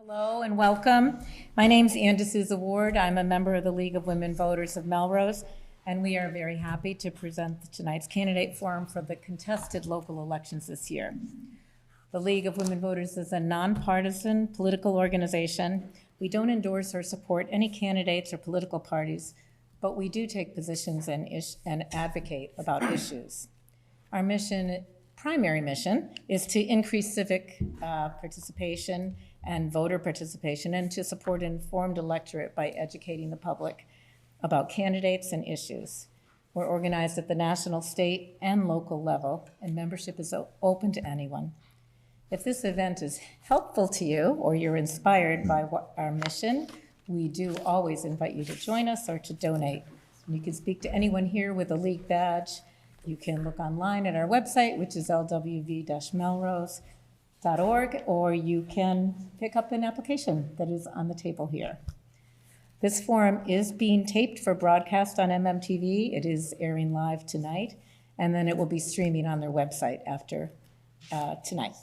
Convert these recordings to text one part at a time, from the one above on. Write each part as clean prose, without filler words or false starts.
Hello and welcome. My name's Ann D'Souza Ward. I'm a member of the League of Women Voters of Melrose, and we are very happy to present tonight's candidate forum for the contested local elections this year. The League of Women Voters is a nonpartisan political organization. We don't endorse or support any candidates or political parties, but we do take positions and advocate about issues. Our primary mission is to increase civic participation and voter participation, and to support an informed electorate by educating the public about candidates and issues. We're organized at the national, state, and local level, and membership is open to anyone. If this event is helpful to you or you're inspired by our mission, we do always invite you to join us or to donate. You can speak to anyone here with a League badge. You can look online at our website, which is lwv-melrose.org, or you can pick up an application that is on the table here. This forum is being taped for broadcast on MMTV. It is airing live tonight, and then it will be streaming on their website after tonight.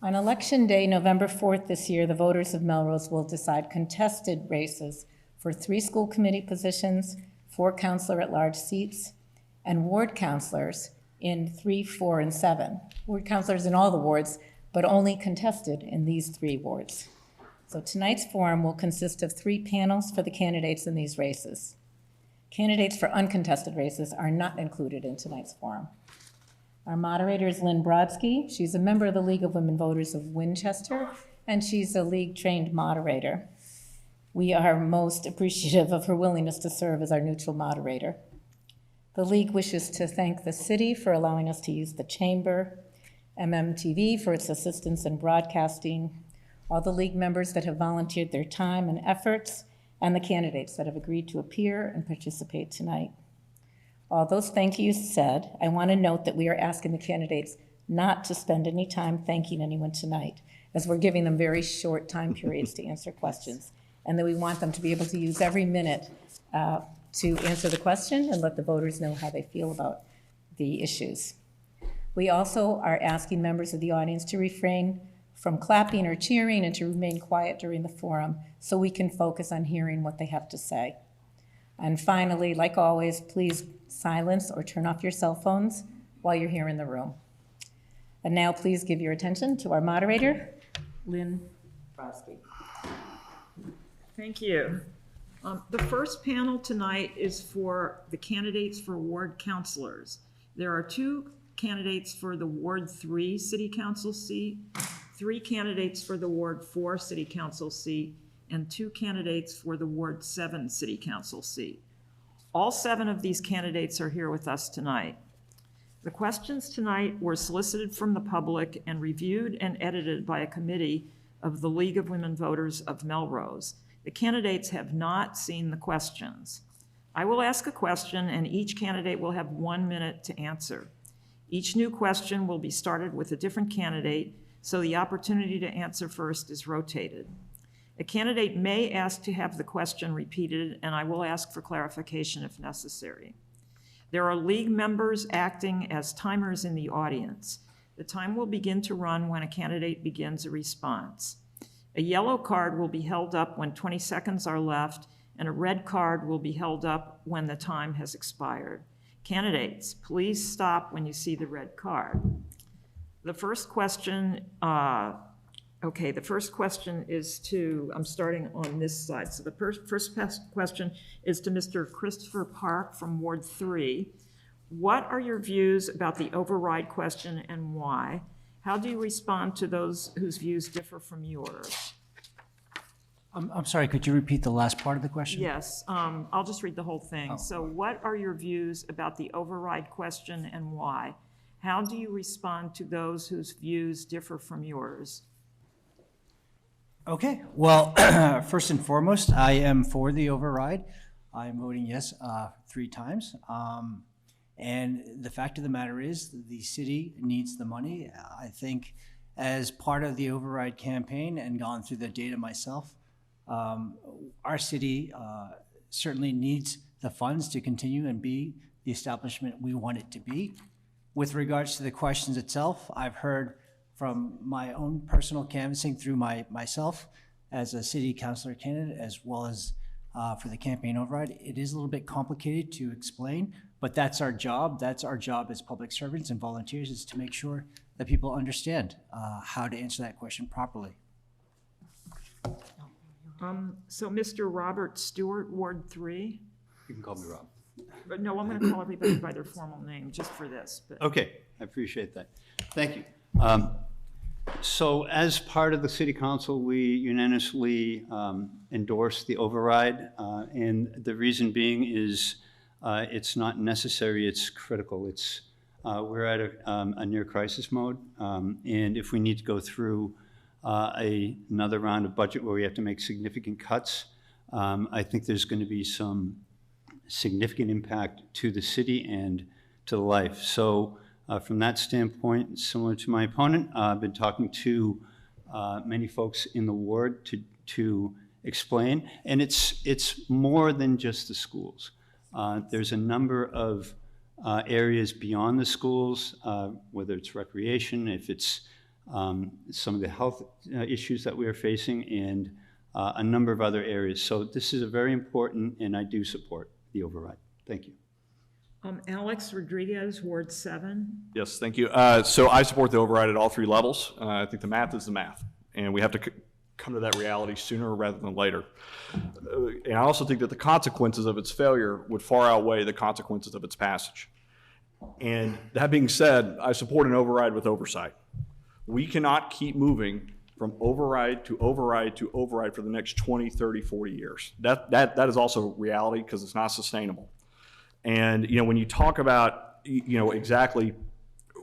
On Election Day, November 4th this year, the voters of Melrose will decide contested races for 3 school committee positions, 4 counselor at-large seats, and ward counselors in 3, 4, and 7. Ward counselors in all the wards, but only contested in these 3 wards. So tonight's forum will consist of 3 panels for the candidates in these races. Candidates for uncontested races are not included in tonight's forum. Our moderator is Lynn Brodsky. She's a member of the League of Women Voters of Winchester, and she's a League-trained moderator. We are most appreciative of her willingness to serve as our neutral moderator. The League wishes to thank the city for allowing us to use the chamber, MMTV for its assistance in broadcasting, all the League members that have volunteered their time and efforts, and the candidates that have agreed to appear and participate tonight. All those thank yous said, I want to note that we are asking the candidates not to spend any time thanking anyone tonight, as we're giving them very short time periods to answer questions, and that we want them to be able to use every minute to answer the question and let the voters know how they feel about the issues. We also are asking members of the audience to refrain from clapping or cheering and to remain quiet during the forum so we can focus on hearing what they have to say. And finally, like always, please silence or turn off your cell phones while you're here in the room. And now please give your attention to our moderator, Lynn Brodsky. Thank you. The first panel tonight is for the candidates for ward councilors. There are 2 candidates for the Ward 3 City Council seat, 3 candidates for the Ward 4 City Council seat, and 2 candidates for the Ward 7 City Council seat. All 7 of these candidates are here with us tonight. The questions tonight were solicited from the public and reviewed and edited by a committee of the League of Women Voters of Melrose. The candidates have not seen the questions. I will ask a question and each candidate will have 1 minute to answer. Each new question will be started with a different candidate, so the opportunity to answer first is rotated. A candidate may ask to have the question repeated, and I will ask for clarification if necessary. There are League members acting as timers in the audience. The time will begin to run when a candidate begins a response. A yellow card will be held up when 20 seconds are left, and a red card will be held up when the time has expired. Candidates, please stop when you see the red card. The first question, is to, I'm starting on this side. So the first question is to Mr. Christopher Park from Ward 3. What are your views about the override question and why? How do you respond to those whose views differ from yours? I'm sorry, could you repeat the last part of the question? Yes, I'll just read the whole thing. So what are your views about the override question and why? How do you respond to those whose views differ from yours? Okay, well, first and foremost, I am for the override. I'm voting yes 3 times. And the fact of the matter is the city needs the money. I think as part of the override campaign and gone through the data myself, our city certainly needs the funds to continue and be the establishment we want it to be. With regards to the questions itself, I've heard from my own personal canvassing through myself as a city councilor candidate, as well as for the campaign override, it is a little bit complicated to explain, but that's our job. That's our job as public servants and volunteers, is to make sure that people understand how to answer that question properly. So Mr. Robert Stewart, Ward 3. You can call me Rob. But no, I'm going to call everybody by their formal name just for this. But Okay, I appreciate that. Thank you. So as part of the city council, we unanimously endorsed the override. And the reason being is it's not necessary, it's critical. We're at a near crisis mode. And if we need to go through another round of budget where we have to make significant cuts, I think there's going to be some significant impact to the city and to the life. So from that standpoint, similar to my opponent, I've been talking to many folks in the ward to explain, and it's more than just the schools. There's a number of areas beyond the schools, whether it's recreation, if it's some of the health issues that we are facing, and a number of other areas. So this is a very important, and I do support the override. Thank you. Alex Rodriguez, Ward 7. Yes, thank you. So I support the override at all three levels. I think the math is the math, and we have to come to that reality sooner rather than later. And I also think that the consequences of its failure would far outweigh the consequences of its passage. And that being said, I support an override with oversight. We cannot keep moving from override to override to override for the next 20, 30, 40 years. That is also reality, because it's not sustainable. And, when you talk about, exactly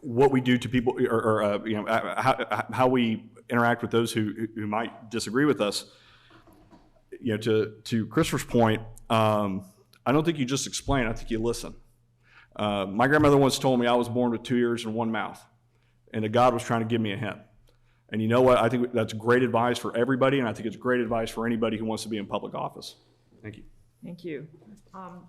what we do to people, or how we interact with those who might disagree with us, to Christopher's point, I don't think you just explain, I think you listen. My grandmother once told me I was born with 2 ears and 1 mouth, and that God was trying to give me a hint. And you know what? I think that's great advice for everybody, and I think it's great advice for anybody who wants to be in public office. Thank you. Thank you.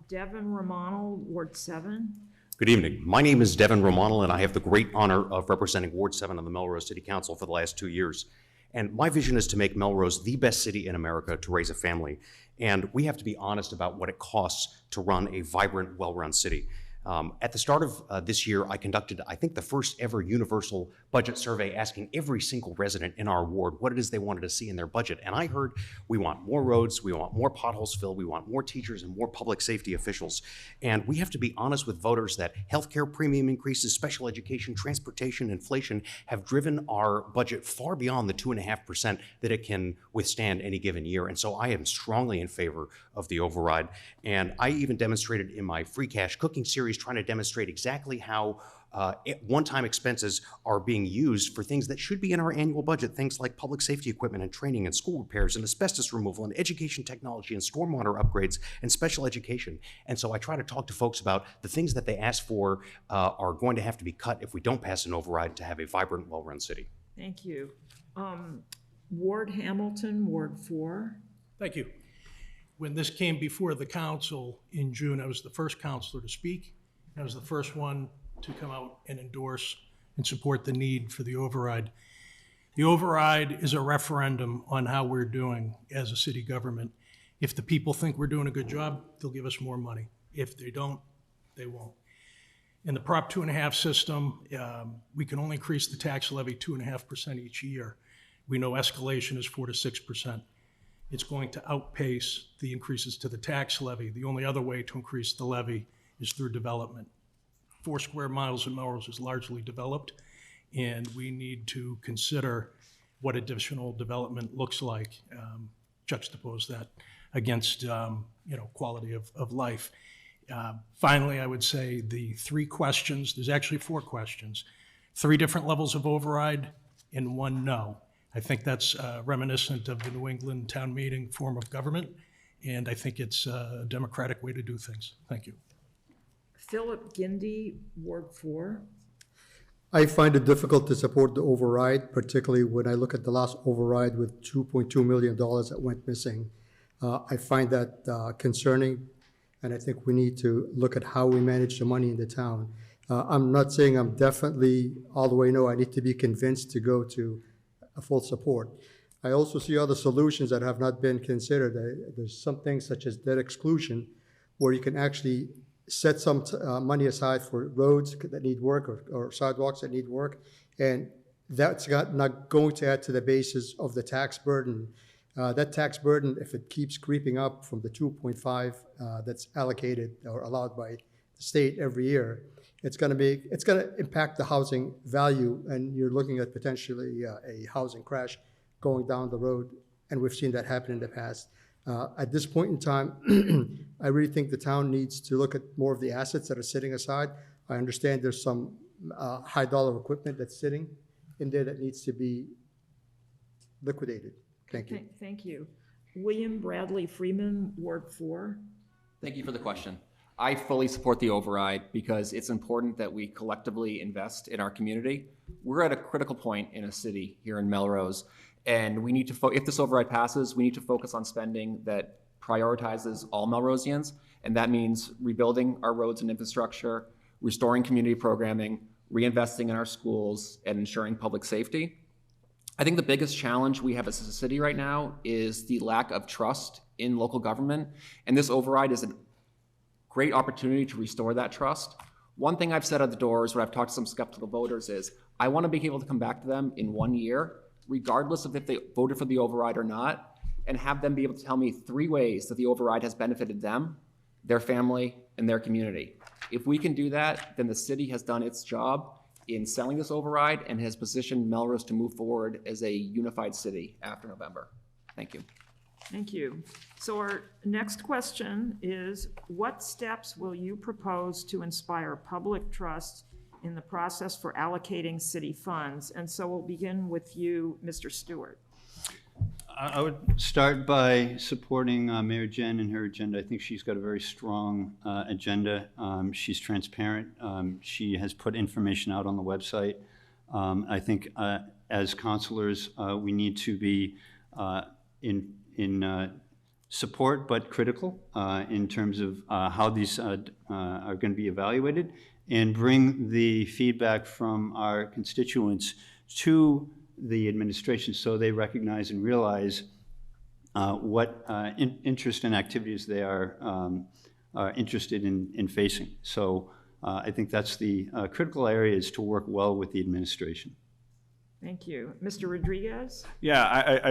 Devin Romano, Ward 7. Good evening. My name is Devin Romano, and I have the great honor of representing Ward 7 on the Melrose City Council for the last 2 years. And my vision is to make Melrose the best city in America to raise a family. And we have to be honest about what it costs to run a vibrant, well-run city. At the start of this year, I conducted, I think, the first ever universal budget survey asking every single resident in our ward what it is they wanted to see in their budget. And I heard we want more roads, we want more potholes filled, we want more teachers and more public safety officials. And we have to be honest with voters that healthcare premium increases, special education, transportation, inflation have driven our budget far beyond the 2.5% that it can withstand any given year. And so I am strongly in favor of the override. And I even demonstrated in my free cash cooking series, trying to demonstrate exactly how one-time expenses are being used for things that should be in our annual budget, things like public safety equipment and training and school repairs and asbestos removal and education technology and stormwater upgrades and special education. And so I try to talk to folks about the things that they ask for are going to have to be cut if we don't pass an override to have a vibrant, well-run city. Thank you. Ward Hamilton, Ward 4. Thank you. When this came before the council in June, I was the first councilor to speak. I was the first one to come out and endorse and support the need for the override. The override is a referendum on how we're doing as a city government. If the people think we're doing a good job, they'll give us more money. If they don't, they won't. In the Prop 2.5 system, we can only increase the tax levy 2.5% each year. We know escalation is 4 to 6%. It's going to outpace the increases to the tax levy. The only other way to increase the levy is through development. 4 square miles in Melrose is largely developed, and we need to consider what additional development looks like, juxtapose that against quality of life. Finally, I would say the 3 questions, there's actually 4 questions, 3 different levels of override and 1 no. I think that's reminiscent of the New England town meeting form of government, and I think it's a democratic way to do things. Thank you. Philip Gindi, Ward 4. I find it difficult to support the override, particularly when I look at the last override with $2.2 million that went missing. I find that concerning, and I think we need to look at how we manage the money in the town. I'm not saying I'm definitely all the way no. I need to be convinced to go to a full support. I also see other solutions that have not been considered. There's some things such as debt exclusion, where you can actually set some money aside for roads that need work or sidewalks that need work, and that's not going to add to the basis of the tax burden. That tax burden, if it keeps creeping up from the 2.5 that's allocated or allowed by the state every year, it's going to impact the housing value, and you're looking at potentially a housing crash going down the road, and we've seen that happen in the past. At this point in time, I really think the town needs to look at more of the assets that are sitting aside. I understand there's some high dollar equipment that's sitting in there that needs to be liquidated. Thank you. Thank you. William Bradley Freeman, Ward 4. Thank you for the question. I fully support the override because it's important that we collectively invest in our community. We're at a critical point in a city here in Melrose, and we need to, if this override passes, we need to focus on spending that prioritizes all Melrosians, and that means rebuilding our roads and infrastructure, restoring community programming, reinvesting in our schools, and ensuring public safety. I think the biggest challenge we have as a city right now is the lack of trust in local government, and this override is a great opportunity to restore that trust. One thing I've said at the doors when I've talked to some skeptical voters is I want to be able to come back to them in 1 year, regardless of if they voted for the override or not, and have them be able to tell me 3 ways that the override has benefited them, their family, and their community. If we can do that, then the city has done its job in selling this override and has positioned Melrose to move forward as a unified city after November. Thank you. Thank you. So our next question is, what steps will you propose to inspire public trust in the process for allocating city funds? And so we'll begin with you, Mr. Stewart. I would start by supporting Mayor Jen and her agenda. I think she's got a very strong agenda. She's transparent. She has put information out on the website. I think as counselors, we need to be in support but critical in terms of how these are going to be evaluated, and bring the feedback from our constituents to the administration so they recognize and realize what interest and activities they are interested in facing. So I think that's the critical area, is to work well with the administration. Thank you. Mr. Rodriguez? Yeah,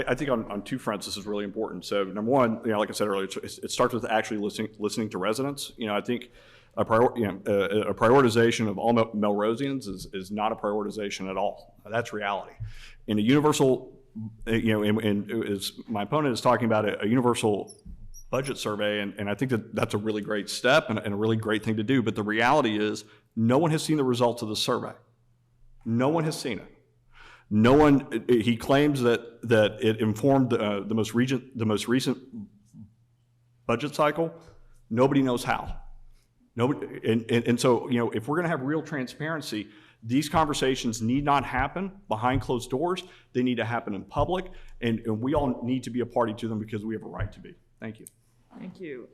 I think on 2 fronts this is really important. So number one, like I said earlier, it starts with actually listening to residents. I think a prioritization of all Melrosians is not a prioritization at all. That's reality. In a universal, as my opponent is talking about a universal budget survey, and I think that's a really great step and a really great thing to do. But the reality is, no one has seen the results of the survey. No one has seen it. No one. He claims that it informed the most recent budget cycle. Nobody knows how. Nobody, and so if we're going to have real transparency, these conversations need not happen behind closed doors. They need to happen in public, and we all need to be a party to them because we have a right to be. Thank you. Thank you.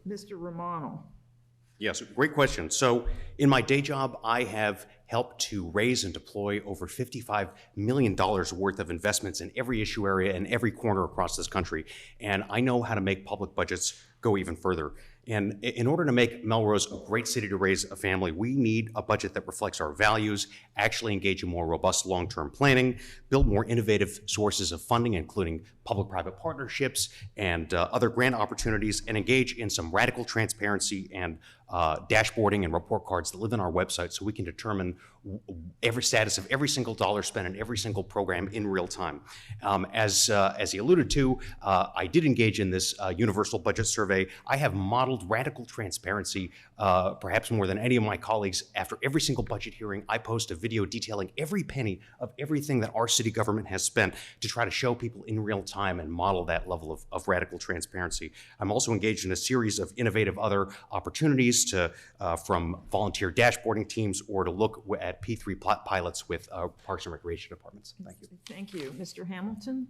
Mr. Romano. Yes, great question. So in my day job, I have helped to raise and deploy over $55 million worth of investments in every issue area and every corner across this country. And I know how to make public budgets go even further. And in order to make Melrose a great city to raise a family, we need a budget that reflects our values, actually engage in more robust long-term planning, build more innovative sources of funding, including public-private partnerships and other grant opportunities, and engage in some radical transparency and dashboarding and report cards that live on our website so we can determine every status of every single dollar spent in every single program in real time. As he alluded to, I did engage in this universal budget survey. I have modeled radical transparency, perhaps more than any of my colleagues. After every single budget hearing, I post a video detailing every penny of everything that our city government has spent to try to show people in real time and model that level of radical transparency. I'm also engaged in a series of innovative other opportunities to from volunteer dashboarding teams or to look at P3 pilots with Parks and Recreation departments. Thank you. Thank you. Mr. Hamilton?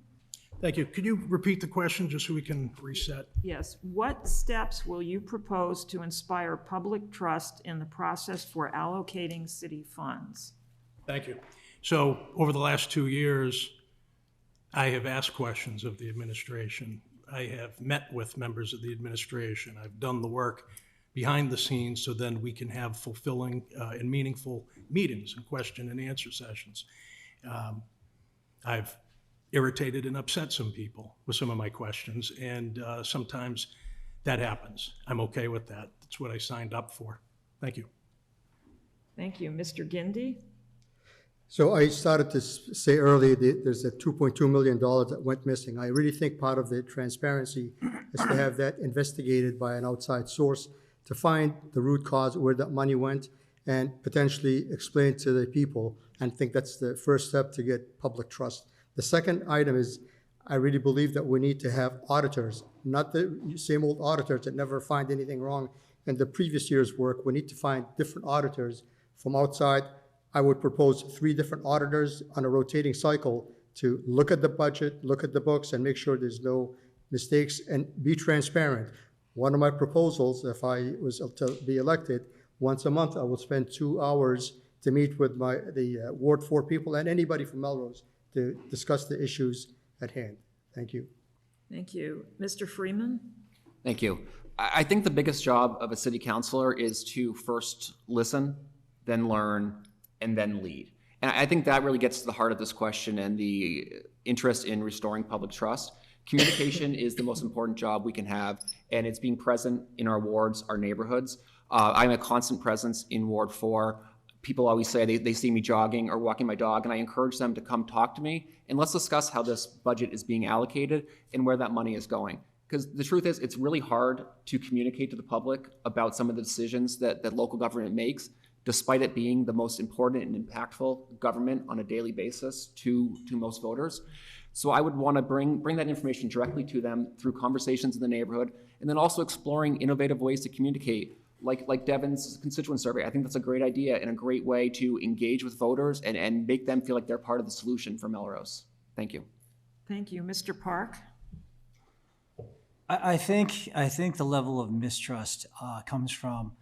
Thank you. Could you repeat the question just so we can reset? Yes. What steps will you propose to inspire public trust in the process for allocating city funds? Thank you. So over the last 2 years, I have asked questions of the administration. I have met with members of the administration. I've done the work behind the scenes so then we can have fulfilling and meaningful meetings and question and answer sessions. I've irritated and upset some people with some of my questions, and sometimes that happens. I'm okay with that. That's what I signed up for. Thank you. Thank you. Mr. Gindi? So I started to say earlier that there's a $2.2 million that went missing. I really think part of the transparency is to have that investigated by an outside source to find the root cause where that money went and potentially explain to the people. And I think that's the first step to get public trust. The second item is I really believe that we need to have auditors, not the same old auditors that never find anything wrong in the previous year's work. We need to find different auditors from outside. I would propose 3 different auditors on a rotating cycle to look at the budget, look at the books, and make sure there's no mistakes and be transparent. One of my proposals, if I was to be elected, once a month I will spend 2 hours to meet with the Ward 4 people and anybody from Melrose to discuss the issues at hand. Thank you. Thank you. Mr. Freeman? Thank you. I think the biggest job of a city councilor is to first listen, then learn, and then lead. And I think that really gets to the heart of this question and the interest in restoring public trust. Communication is the most important job we can have, and it's being present in our wards, our neighborhoods. I'm a constant presence in Ward 4. People always say they see me jogging or walking my dog, and I encourage them to come talk to me, and let's discuss how this budget is being allocated and where that money is going. Because the truth is, it's really hard to communicate to the public about some of the decisions that local government makes, despite it being the most important and impactful government on a daily basis to most voters. So I would want to bring that information directly to them through conversations in the neighborhood, and then also exploring innovative ways to communicate, like Devin's constituent survey. I think that's a great idea and a great way to engage with voters and make them feel like they're part of the solution for Melrose. Thank you. Thank you. Mr. Park? I think the level of mistrust comes from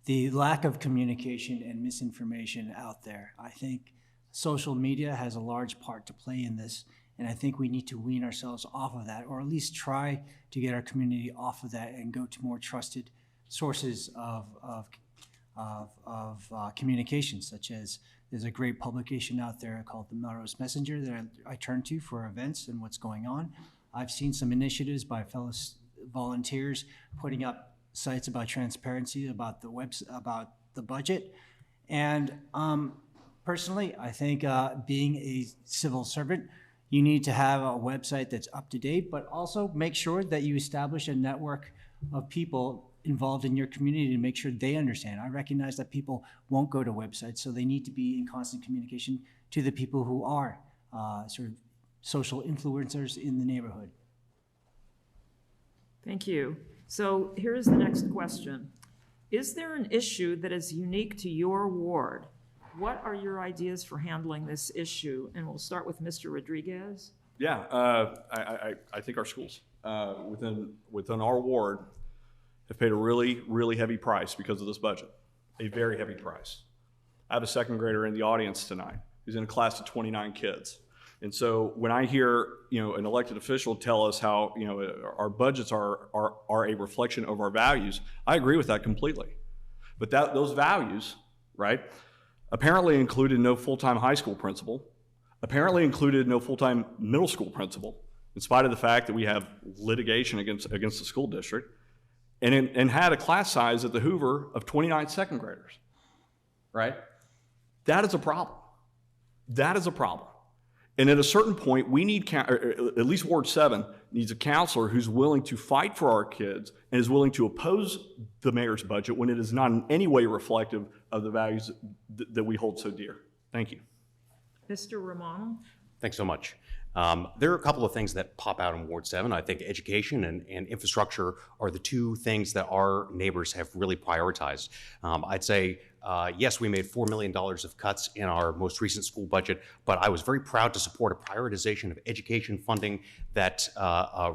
the lack of communication and misinformation out there. I think social media has a large part to play in this, and I think we need to wean ourselves off of that, or at least try to get our community off of that and go to more trusted sources of communication, such as there's a great publication out there called the Melrose Messenger that I turn to for events and what's going on. I've seen some initiatives by fellow volunteers putting up sites about transparency, about the budget. And personally, I think being a civil servant, you need to have a website that's up to date, but also make sure that you establish a network of people involved in your community to make sure they understand. I recognize that people won't go to websites, so they need to be in constant communication to the people who are sort of social influencers in the neighborhood. Thank you. So here's the next question. Is there an issue that is unique to your ward? What are your ideas for handling this issue? And we'll start with Mr. Rodriguez. Yeah, I think our schools within our ward have paid a really, really heavy price because of this budget, a very heavy price. I have a second grader in the audience tonight who's in a class of 29 kids. And so when I hear, an elected official tell us how, our budgets are a reflection of our values, I agree with that completely. But those values, right, apparently included no full-time high school principal, apparently included no full-time middle school principal, in spite of the fact that we have litigation against the school district, and had a class size at the Hoover of 29 second graders, right? That is a problem. That is a problem. And at a certain point, we need, at least Ward 7 needs a counselor who's willing to fight for our kids and is willing to oppose the mayor's budget when it is not in any way reflective of the values that we hold so dear. Thank you. Mr. Romano? Thanks so much. There are a couple of things that pop out in Ward 7. I think education and infrastructure are the two things that our neighbors have really prioritized. I'd say Yes, we made $4 million of cuts in our most recent school budget, but I was very proud to support a prioritization of education funding that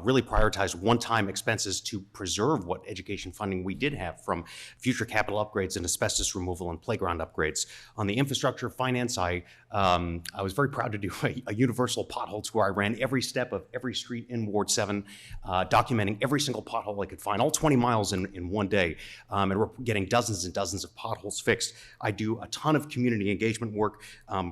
really prioritized one-time expenses to preserve what education funding we did have from future capital upgrades and asbestos removal and playground upgrades. On the infrastructure finance, I was very proud to do a universal pothole tour. I ran every step of every street in Ward 7, documenting every single pothole I could find, all 20 miles in one day, and we're getting dozens and dozens of potholes fixed. I do a ton of community engagement work,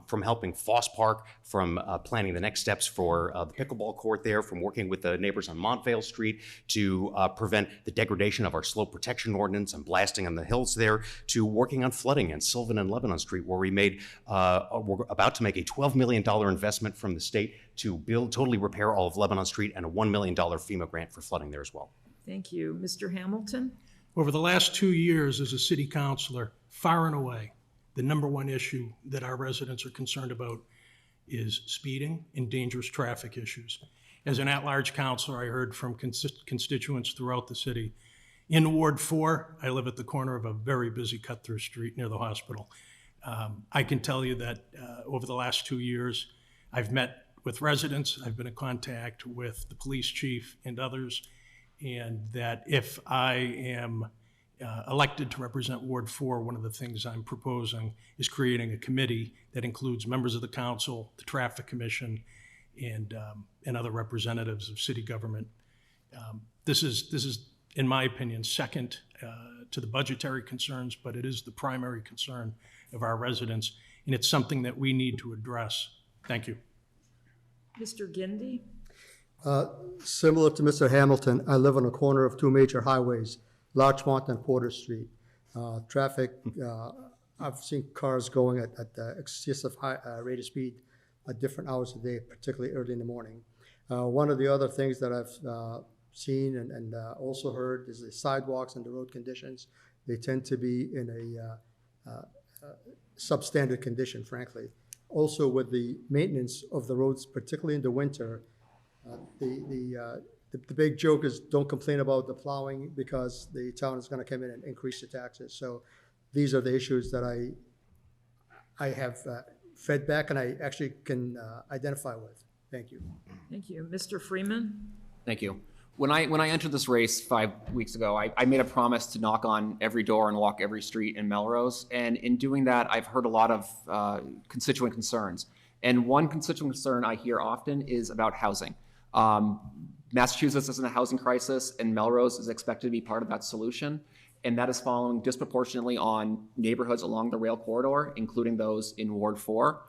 from helping Foss Park, from planning the next steps for the pickleball court there, from working with the neighbors on Montvale Street to prevent the degradation of our slope protection ordinance and blasting on the hills there, to working on flooding in Sylvan and Lebanon Street, where we made, we're about to make a $12 million investment from the state to totally repair all of Lebanon Street, and a $1 million FEMA grant for flooding there as well. Thank you. Mr. Hamilton? Over the last 2 years as a city councilor, far and away, the number one issue that our residents are concerned about is speeding and dangerous traffic issues. As an at-large councilor, I heard from constituents throughout the city. In Ward 4, I live at the corner of a very busy cut-through street near the hospital. I can tell you that over the last 2 years, I've met with residents, I've been in contact with the police chief and others, and that if I am elected to represent Ward 4, one of the things I'm proposing is creating a committee that includes members of the council, the traffic commission, and other representatives of city government. This is, in my opinion, second to the budgetary concerns, but it is the primary concern of our residents, and it's something that we need to address. Thank you. Mr. Gindi? Similar to Mr. Hamilton, I live on a corner of two major highways, Larchmont and Porter Street. Traffic, I've seen cars going at excessive high rate of speed at different hours of the day, particularly early in the morning. One of the other things that I've seen and also heard is the sidewalks and the road conditions. They tend to be in a substandard condition, frankly. Also, with the maintenance of the roads, particularly in the winter, the big joke is don't complain about the plowing because the town is going to come in and increase the taxes. So these are the issues that I have fed back and I actually can identify with. Thank you. Thank you. Mr. Freeman? Thank you. When I entered this race 5 weeks ago, I made a promise to knock on every door and walk every street in Melrose. And in doing that, I've heard a lot of constituent concerns. And one constituent concern I hear often is about housing. Massachusetts is in a housing crisis, and Melrose is expected to be part of that solution. And that is following disproportionately on neighborhoods along the rail corridor, including those in Ward 4.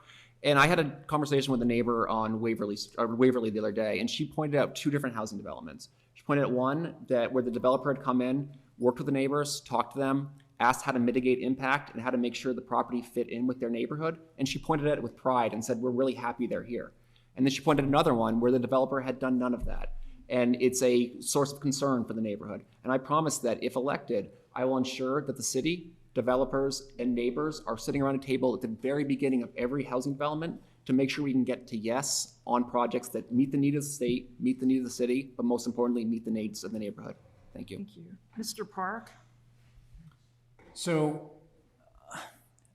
And I had a conversation with a neighbor on Waverly the other day, and she pointed out two different housing developments. She pointed out one that where the developer had come in, worked with the neighbors, talked to them, asked how to mitigate impact and how to make sure the property fit in with their neighborhood. And she pointed at it with pride and said, we're really happy they're here. And then she pointed at another one where the developer had done none of that. And it's a source of concern for the neighborhood. And I promise that if elected, I will ensure that the city, developers, and neighbors are sitting around a table at the very beginning of every housing development to make sure we can get to yes on projects that meet the need of the state, meet the need of the city, but most importantly, meet the needs of the neighborhood. Thank you. Thank you. Mr. Park? So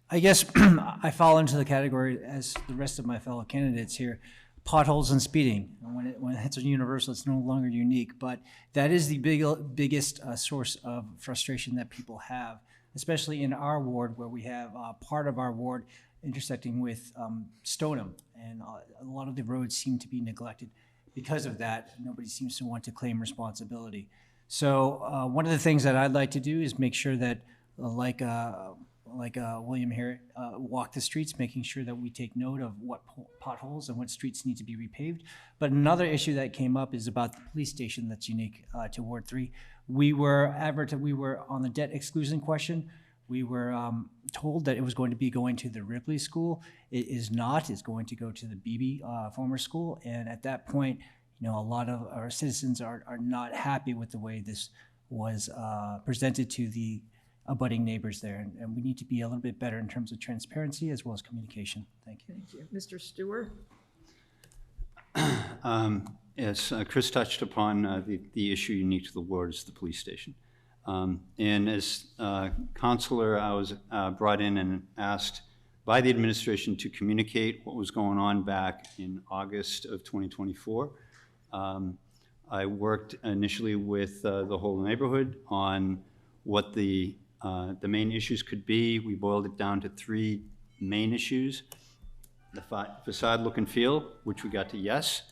I guess I fall into the category as the rest of my fellow candidates here, potholes and speeding. When it's a universal, it's no longer unique, but that is the biggest source of frustration that people have, especially in our ward where we have part of our ward intersecting with Stoneham, and a lot of the roads seem to be neglected. Because of that, nobody seems to want to claim responsibility. So one of the things that I'd like to do is make sure that like William here, walk the streets, making sure that we take note of what potholes and what streets need to be repaved. But another issue that came up is about the police station that's unique to Ward 3. We were on the debt exclusion question. We were told that it was going to be going to the Ripley School. It is not. It's going to go to the Beebe former school. And at that point, a lot of our citizens are not happy with the way this was presented to the abutting neighbors there, and we need to be a little bit better in terms of transparency as well as communication. Thank you. Thank you. Mr. Stewart? As Chris touched upon, the issue unique to the ward is the police station. And as counselor, I was brought in and asked by the administration to communicate what was going on back in August of 2024. I worked initially with the whole neighborhood on what the main issues could be. We boiled it down to 3 main issues: the facade look and feel, which we got to yes;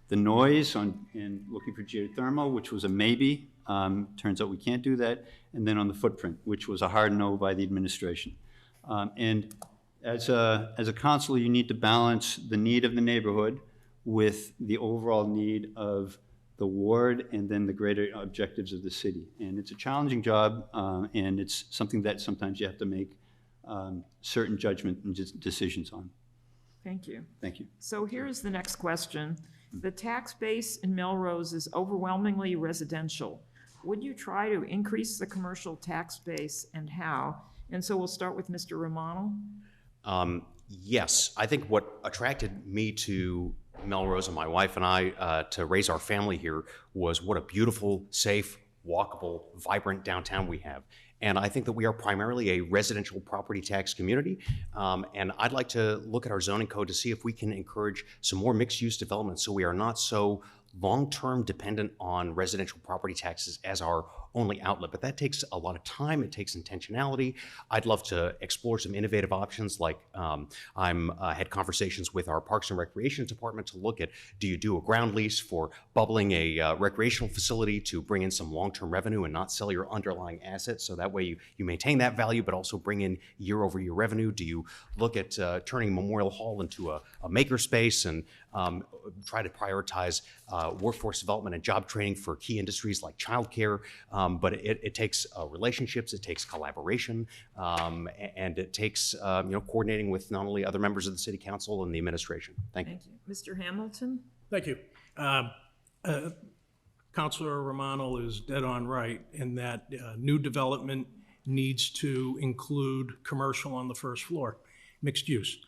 the noise and looking for geothermal, which was a maybe. Turns out we can't do that. And then on the footprint, which was a hard no by the administration. And as a councilor, you need to balance the need of the neighborhood with the overall need of the ward and then the greater objectives of the city. And it's a challenging job, and it's something that sometimes you have to make certain judgment and decisions on. Thank you. Thank you. So here's the next question. The tax base in Melrose is overwhelmingly residential. Would you try to increase the commercial tax base, and how? And so we'll start with Mr. Romano. Yes, I think what attracted me to Melrose and my wife and I to raise our family here was what a beautiful, safe, walkable, vibrant downtown we have. And I think that we are primarily a residential property tax community. And I'd like to look at our zoning code to see if we can encourage some more mixed-use development so we are not so long-term dependent on residential property taxes as our only outlet. But that takes a lot of time. It takes intentionality. I'd love to explore some innovative options, like I'm had conversations with our Parks and Recreation Department to look at, do you do a ground lease for bubbling a recreational facility to bring in some long-term revenue and not sell your underlying assets, so that way you maintain that value but also bring in year-over-year revenue? Do you look at turning Memorial Hall into a makerspace and try to prioritize workforce development and job training for key industries like childcare? But it takes relationships, it takes collaboration, and it takes coordinating with not only other members of the City Council and the administration. Thank you. Mr. Hamilton? Thank you. Councilor Romano is dead on right in that new development needs to include commercial on the first floor, mixed use.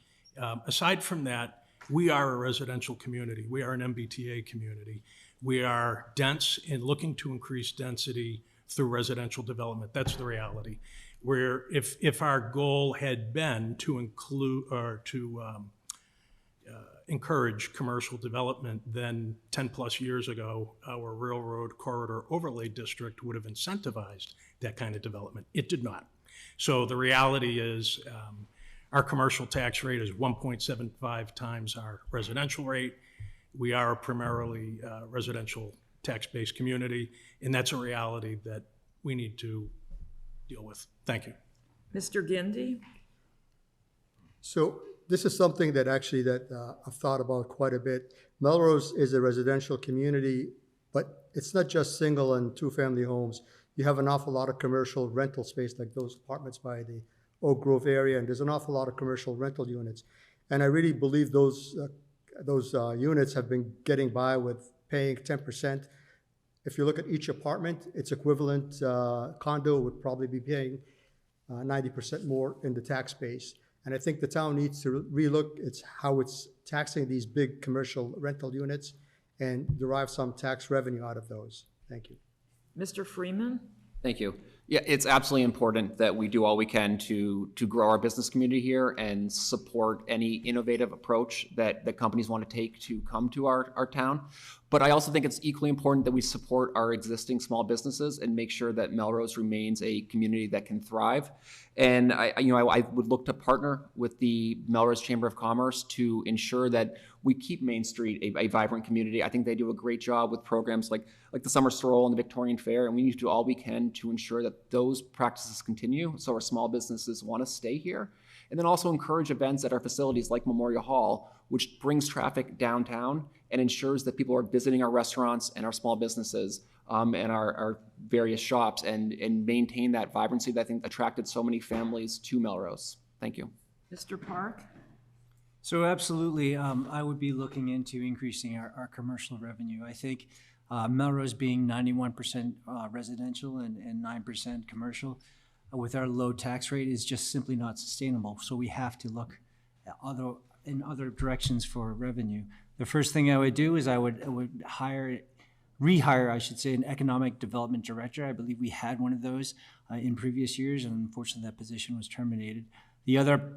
Aside from that, we are a residential community. We are an MBTA community. We are dense and looking to increase density through residential development. That's the reality. Where if our goal had been to include or to encourage commercial development, then 10 plus years ago, our Railroad Corridor Overlay District would have incentivized that kind of development. It did not. So the reality is our commercial tax rate is 1.75 times our residential rate. We are a primarily residential tax-based community, and that's a reality that we need to deal with. Thank you. Mr. Gindi? So this is something that actually I've thought about quite a bit. Melrose is a residential community, but it's not just single and two-family homes. You have an awful lot of commercial rental space, like those apartments by the Oak Grove area, and there's an awful lot of commercial rental units. And I really believe those units have been getting by with paying 10%. If you look at each apartment, its equivalent condo would probably be paying 90% more in the tax base. And I think the town needs to relook at how it's taxing these big commercial rental units and derive some tax revenue out of those. Thank you. Mr. Freeman? Thank you. Yeah, it's absolutely important that we do all we can to grow our business community here and support any innovative approach that companies want to take to come to our town. But I also think it's equally important that we support our existing small businesses and make sure that Melrose remains a community that can thrive. And I would look to partner with the Melrose Chamber of Commerce to ensure that we keep Main Street a vibrant community. I think they do a great job with programs like the Summer Stroll and the Victorian Fair, and we need to do all we can to ensure that those practices continue so our small businesses want to stay here. And then also encourage events at our facilities like Memorial Hall, which brings traffic downtown and ensures that people are visiting our restaurants and our small businesses and our various shops and maintain that vibrancy that I think attracted so many families to Melrose. Thank you. Mr. Park? So absolutely, I would be looking into increasing our commercial revenue. I think Melrose being 91% residential and 9% commercial, with our low tax rate is just simply not sustainable. So we have to look at in other directions for revenue. The first thing I would do is I would hire rehire, I should say, an economic development director. I believe we had one of those in previous years, and unfortunately that position was terminated. The other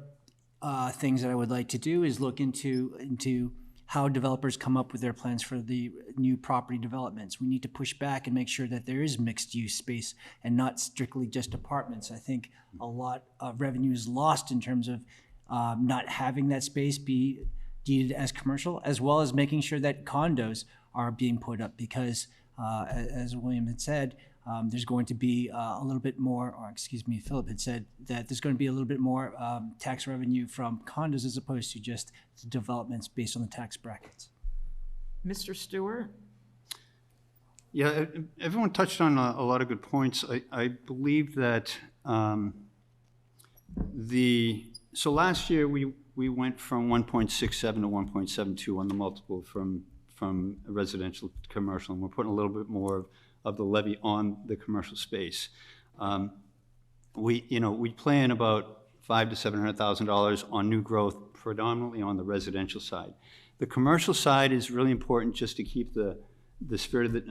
things that I would like to do is look into how developers come up with their plans for the new property developments. We need to push back and make sure that there is mixed use space and not strictly just apartments. I think a lot of revenue is lost in terms of not having that space be deeded as commercial, as well as making sure that condos are being put up because, as William had said, there's going to be a little bit more, or excuse me, Philip had said that there's going to be a little bit more tax revenue from condos as opposed to just developments based on the tax brackets. Mr. Stewart? Yeah, everyone touched on a lot of good points. I believe that so last year we went from 1.67 to 1.72 on the multiple from residential to commercial, and we're putting a little bit more of the levy on the commercial space. We plan about $500,000 to $700,000 on new growth, predominantly on the residential side. The commercial side is really important just to keep the spirit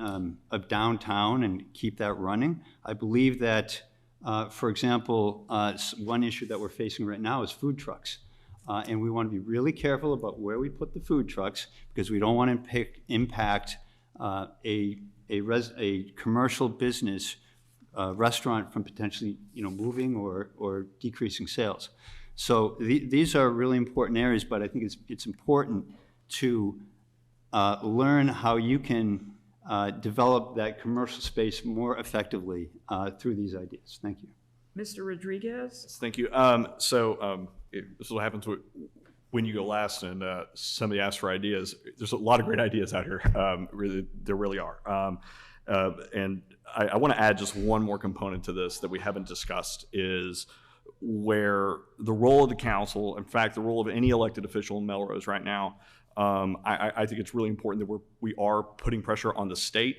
of downtown and keep that running. I believe that, for example, one issue that we're facing right now is food trucks. And we want to be really careful about where we put the food trucks because we don't want to impact a commercial business restaurant from potentially moving or decreasing sales. So these are really important areas, but I think it's important to learn how you can develop that commercial space more effectively through these ideas. Thank you. Mr. Rodriguez? Thank you. This is what happens when you go last and somebody asks for ideas. There's a lot of great ideas out here. There really are. And I want to add just one more component to this that we haven't discussed is where the role of the council, in fact, the role of any elected official in Melrose right now, I think it's really important that we are putting pressure on the state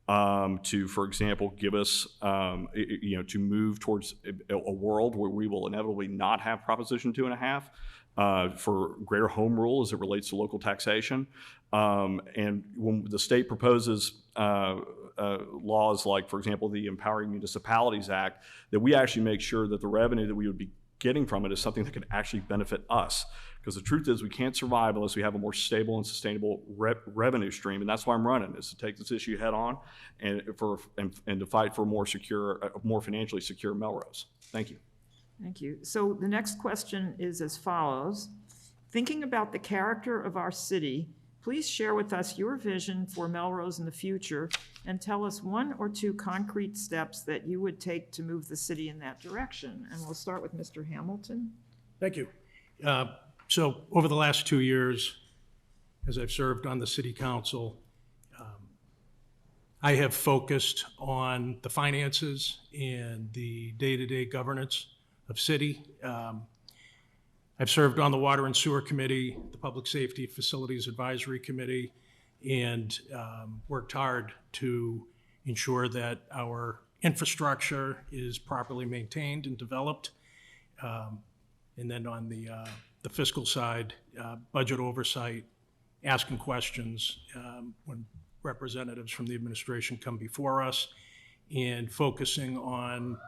to, for example, give us, to move towards a world where we will inevitably not have Proposition 2.5 for greater home rule as it relates to local taxation. And when the state proposes laws like, for example, the Empowering Municipalities Act, that we actually make sure that the revenue that we would be getting from it is something that could actually benefit us. Because the truth is we can't survive unless we have a more stable and sustainable revenue stream. And that's why I'm running, is to take this issue head on and to fight for a more financially secure Melrose. Thank you. Thank you. So the next question is as follows. Thinking about the character of our city, please share with us your vision for Melrose in the future and tell us one or two concrete steps that you would take to move the city in that direction. And we'll start with Mr. Hamilton. Thank you. So over the last 2 years, as I've served on the city council, I have focused on the finances and the day-to-day governance of city. I've served on the Water and Sewer Committee, the Public Safety Facilities Advisory Committee, and worked hard to ensure that our infrastructure is properly maintained and developed. And then on the fiscal side, budget oversight, asking questions when representatives from the administration come before us, and focusing on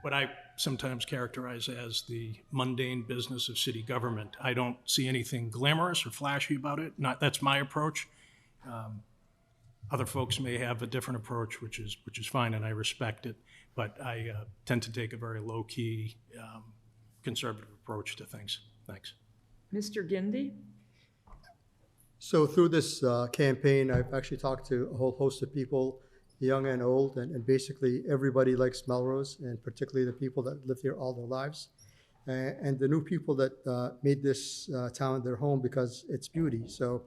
what I sometimes characterize as the mundane business of city government. I don't see anything glamorous or flashy about it. That's my approach. Other folks may have a different approach, which is fine, and I respect it. But I tend to take a very low-key, conservative approach to things. Thanks. Mr. Gindi? So through this campaign, I've actually talked to a whole host of people, young and old, and basically everybody likes Melrose, and particularly the people that lived here all their lives. And the new people that made this town their home because it's beauty. So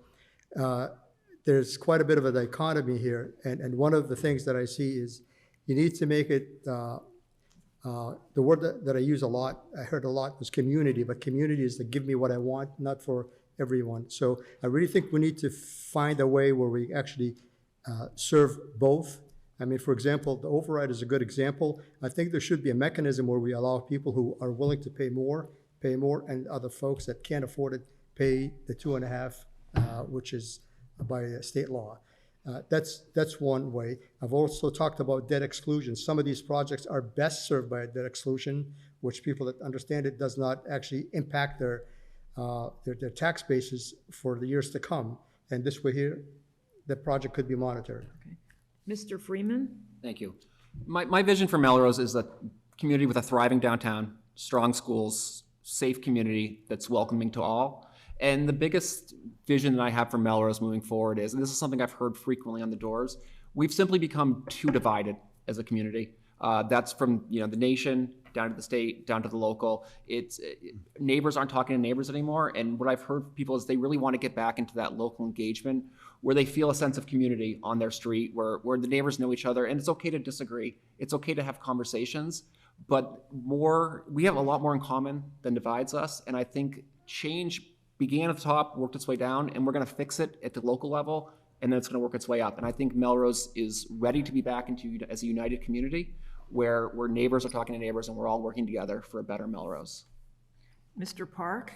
there's quite a bit of a dichotomy here. And one of the things that I see is you need to make it, the word that I use a lot, I heard a lot, was community, but community is to give me what I want, not for everyone. So I really think we need to find a way where we actually serve both. I mean, for example, the override is a good example. I think there should be a mechanism where we allow people who are willing to pay more, and other folks that can't afford it, pay the 2.5, which is by state law. That's one way. I've also talked about debt exclusion. Some of these projects are best served by debt exclusion, which people that understand it does not actually impact their tax bases for the years to come. And this way here, the project could be monitored. Mr. Freeman? Thank you. My vision for Melrose is a community with a thriving downtown, strong schools, safe community that's welcoming to all. And the biggest vision that I have for Melrose moving forward is, and this is something I've heard frequently on the doors, we've simply become too divided as a community. That's from the nation down to the state, down to the local. Neighbors aren't talking to neighbors anymore. And what I've heard from people is they really want to get back into that local engagement where they feel a sense of community on their street, where the neighbors know each other. And it's okay to disagree. It's okay to have conversations, but we have a lot more in common than divides us. And I think change began at the top, worked its way down, and we're going to fix it at the local level, and then it's going to work its way up. And I think Melrose is ready to be back as a united community where neighbors are talking to neighbors and we're all working together for a better Melrose. Mr. Park?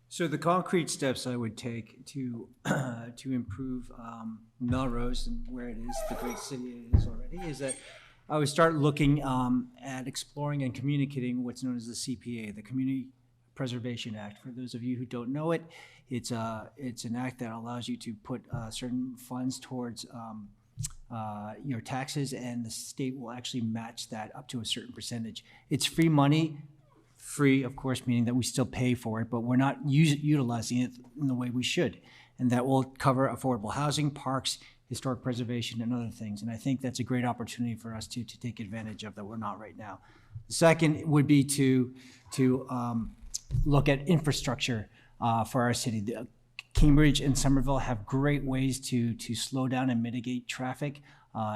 So the concrete steps I would take to improve Melrose and where it is, the great city it is already, is that I would start looking at exploring and communicating what's known as the CPA, the Community Preservation Act. For those of you who don't know it, it's an act that allows you to put certain funds towards your taxes, and the state will actually match that up to a certain percentage. It's free money, free, of course, meaning that we still pay for it, but we're not utilizing it in the way we should. And that will cover affordable housing, parks, historic preservation, and other things. And I think that's a great opportunity for us to take advantage of that we're not right now. The second would be to look at infrastructure for our city. Cambridge and Somerville have great ways to slow down and mitigate traffic,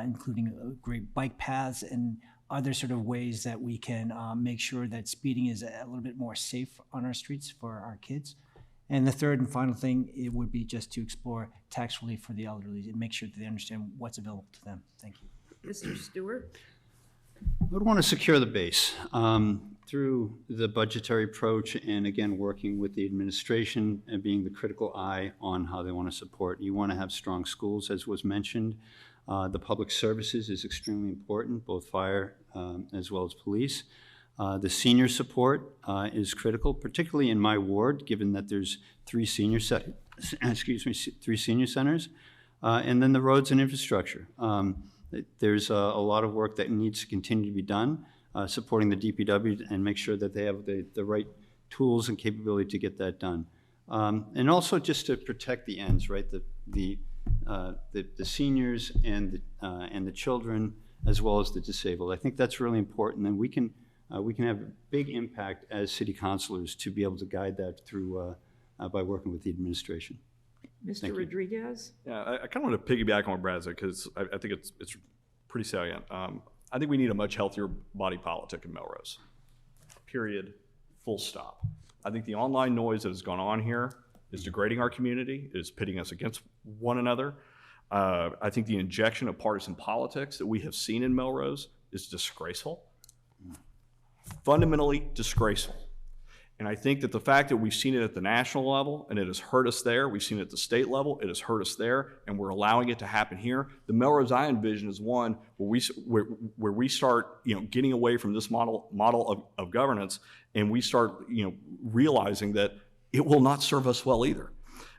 including great bike paths and other sort of ways that we can make sure that speeding is a little bit more safe on our streets for our kids. And the third and final thing, it would be just to explore tax relief for the elderly and make sure that they understand what's available to them. Thank you. Mr. Stewart? I would want to secure the base through the budgetary approach and, again, working with the administration and being the critical eye on how they want to support. You want to have strong schools, as was mentioned. The public services is extremely important, both fire as well as police. The senior support is critical, particularly in my ward, given that there's three senior centers, and then the roads and infrastructure. There's a lot of work that needs to continue to be done, supporting the DPW and make sure that they have the right tools and capability to get that done. And also just to protect the ends, right? The seniors and the children, as well as the disabled. I think that's really important, and we can have a big impact as city councilors to be able to guide that through by working with the administration. Mr. Rodriguez? Yeah, I kind of want to piggyback on what Brad said because I think it's pretty salient. I think we need a much healthier body politic in Melrose. Period. Full stop. I think the online noise that has gone on here is degrading our community. It is pitting us against one another. I think the injection of partisan politics that we have seen in Melrose is disgraceful. Fundamentally disgraceful. And I think that the fact that we've seen it at the national level and it has hurt us there, we've seen it at the state level, it has hurt us there, and we're allowing it to happen here. The Melrose I envision is one where we start getting away from this model of governance, and we start realizing that it will not serve us well either.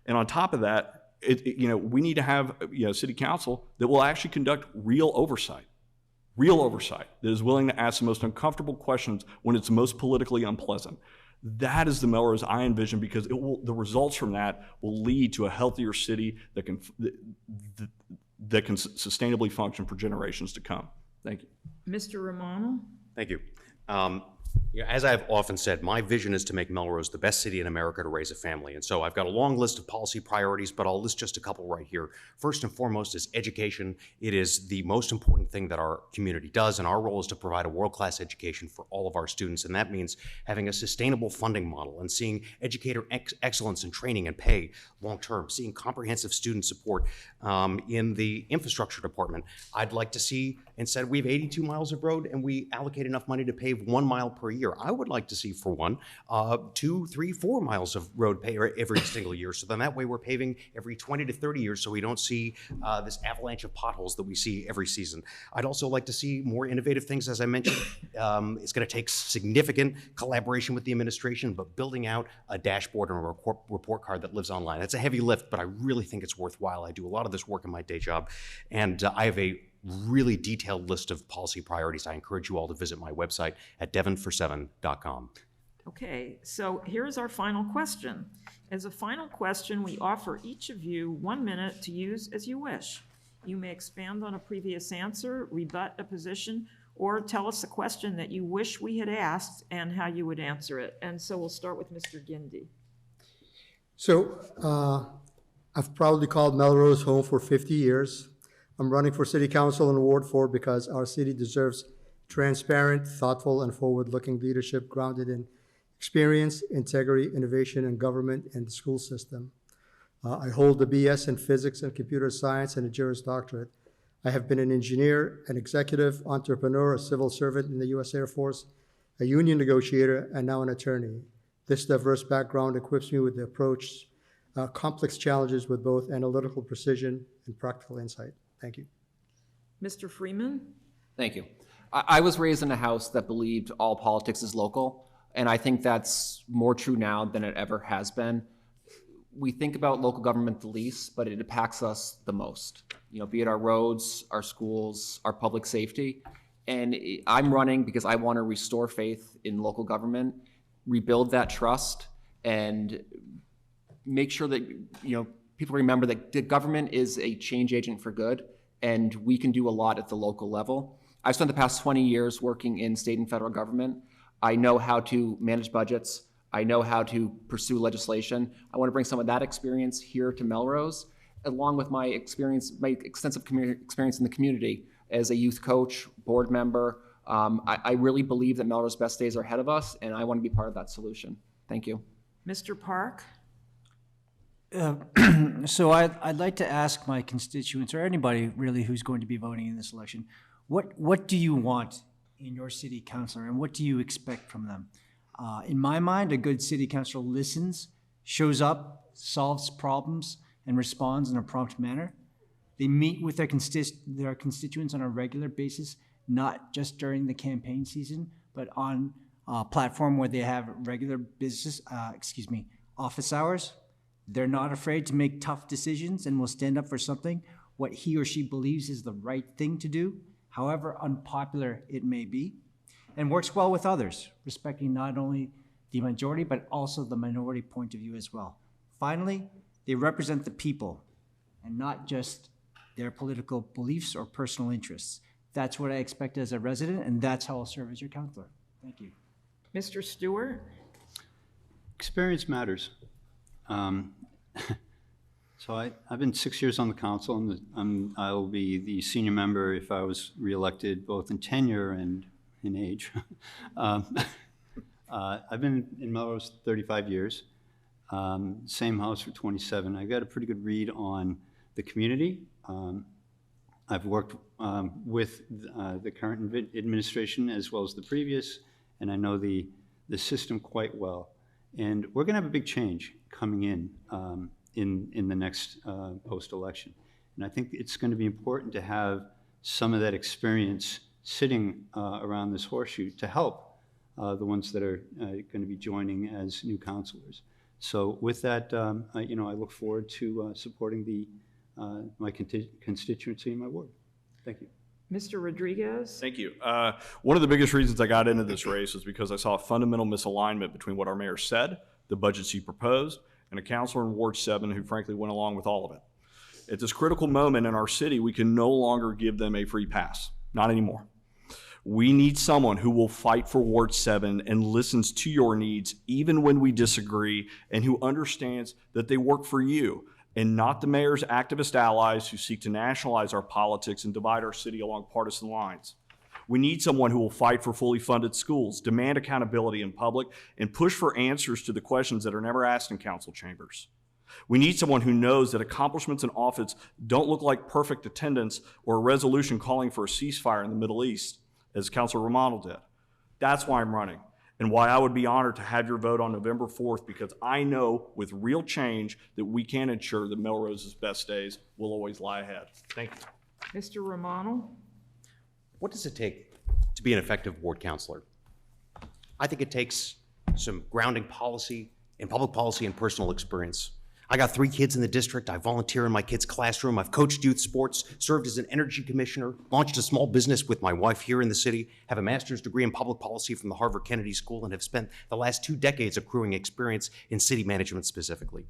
And on top of that, we need to have city council that will actually conduct real oversight that is willing to ask the most uncomfortable questions when it's most politically unpleasant. That is the Melrose I envision, because the results from that will lead to a healthier city that can sustainably function for generations to come. Thank you. Mr. Romano? Thank you. As I've often said, my vision is to make Melrose the best city in America to raise a family. And so I've got a long list of policy priorities, but I'll list just a couple right here. First and foremost is education. It is the most important thing that our community does, and our role is to provide a world-class education for all of our students. And that means having a sustainable funding model and seeing educator excellence in training and pay long-term, seeing comprehensive student support in the infrastructure department. I'd like to see, instead we have 82 miles of road and we allocate enough money to pave 1 mile per per year. I would like to see, for one, 2, 3, 4 miles of road paved every single year. So then that way we're paving every 20 to 30 years so we don't see this avalanche of potholes that we see every season. I'd also like to see more innovative things, as I mentioned. It's going to take significant collaboration with the administration, but building out a dashboard and a report card that lives online. It's a heavy lift, but I really think it's worthwhile. I do a lot of this work in my day job, and I have a really detailed list of policy priorities. I encourage you all to visit my website at devonfor7.com. Okay, so here's our final question. As a final question, we offer each of you 1 minute to use as you wish. You may expand on a previous answer, rebut a position, or tell us a question that you wish we had asked and how you would answer it. And so we'll start with Mr. Gindi. So I've proudly called Melrose home for 50 years. I'm running for city council in Ward 4 because our city deserves transparent, thoughtful, and forward-looking leadership grounded in experience, integrity, innovation, and government and the school system. I hold a BS in physics and computer science and a Juris Doctorate. I have been an engineer, an executive, entrepreneur, a civil servant in the U.S. Air Force, a union negotiator, and now an attorney. This diverse background equips me with the approach complex challenges with both analytical precision and practical insight. Thank you. Mr. Freeman? Thank you. I was raised in a house that believed all politics is local, and I think that's more true now than it ever has been. We think about local government the least, but it impacts us the most. You know, be it our roads, our schools, our public safety. And I'm running because I want to restore faith in local government, rebuild that trust, and make sure that, you know, people remember that the government is a change agent for good, and we can do a lot at the local level. I've spent the past 20 years working in state and federal government. I know how to manage budgets. I know how to pursue legislation. I want to bring some of that experience here to Melrose, along with my experience, my extensive experience in the community as a youth coach, board member. I really believe that Melrose best days are ahead of us, and I want to be part of that solution. Thank you. Mr. Park? So I'd like to ask my constituents, or anybody really who's going to be voting in this election, what do you want in your city councilor, and what do you expect from them? In my mind, a good city councilor listens, shows up, solves problems, and responds in a prompt manner. They meet with their constituents on a regular basis, not just during the campaign season, but on a platform where they have regular office hours. They're not afraid to make tough decisions and will stand up for something, what he or she believes is the right thing to do, however unpopular it may be, and works well with others, respecting not only the majority, but also the minority point of view as well. Finally, they represent the people and not just their political beliefs or personal interests. That's what I expect as a resident, and that's how I'll serve as your counselor. Thank you. Mr. Stewart? Experience matters. So I've been 6 years on the council, and I'll be the senior member if I was reelected, both in tenure and in age. I've been in Melrose 35 years, same house for 27. I got a pretty good read on the community. I've worked with the current administration as well as the previous, and I know the system quite well. And we're going to have a big change coming in the next post-election. And I think it's going to be important to have some of that experience sitting around this horseshoe to help the ones that are going to be joining as new councilors. So with that, I look forward to supporting my constituency in my ward. Thank you. Mr. Rodriguez? Thank you. One of the biggest reasons I got into this race is because I saw a fundamental misalignment between what our mayor said, the budgets he proposed, and a councilor in Ward 7 who frankly went along with all of it. At this critical moment in our city, we can no longer give them a free pass. Not anymore. We need someone who will fight for Ward 7 and listens to your needs even when we disagree, and who understands that they work for you and not the mayor's activist allies who seek to nationalize our politics and divide our city along partisan lines. We need someone who will fight for fully funded schools, demand accountability in public, and push for answers to the questions that are never asked in council chambers. We need someone who knows that accomplishments in office don't look like perfect attendance or a resolution calling for a ceasefire in the Middle East, as Councilor Romano did. That's why I'm running. and why I would be honored to have your vote on November 4th, because I know with real change that we can ensure that Melrose's best days will always lie ahead. Thank you. Mr. Romano? What does it take to be an effective ward counselor? I think it takes some grounding policy in public policy and personal experience. I got 3 kids in the district. I volunteer in my kids' classroom. I've coached youth sports, served as an energy commissioner, launched a small business with my wife here in the city, have a master's degree in public policy from the Harvard Kennedy School, and have spent the last 2 decades accruing experience in city management specifically.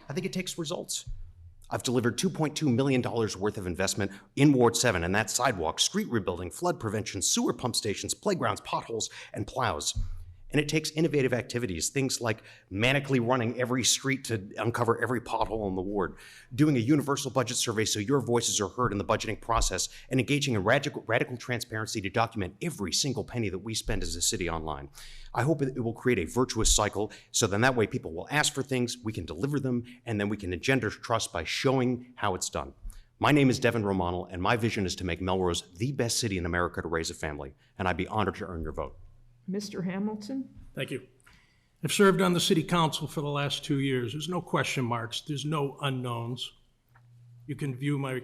I think it takes results. I've delivered $2.2 million worth of investment in Ward 7, and that's sidewalks, street rebuilding, flood prevention, sewer pump stations, playgrounds, potholes, and plows. And it takes innovative activities, things like manically running every street to uncover every pothole in the ward, doing a universal budget survey so your voices are heard in the budgeting process, and engaging in radical transparency to document every single penny that we spend as a city online. I hope it will create a virtuous cycle, so then that way people will ask for things, we can deliver them, and then we can engender trust by showing how it's done. My name is Devin Romanel, and my vision is to make Melrose the best city in America to raise a family, and I'd be honored to earn your vote. Mr. Hamilton? Thank you. I've served on the city council for the last 2 years. There's no question marks. There's no unknowns. You can view my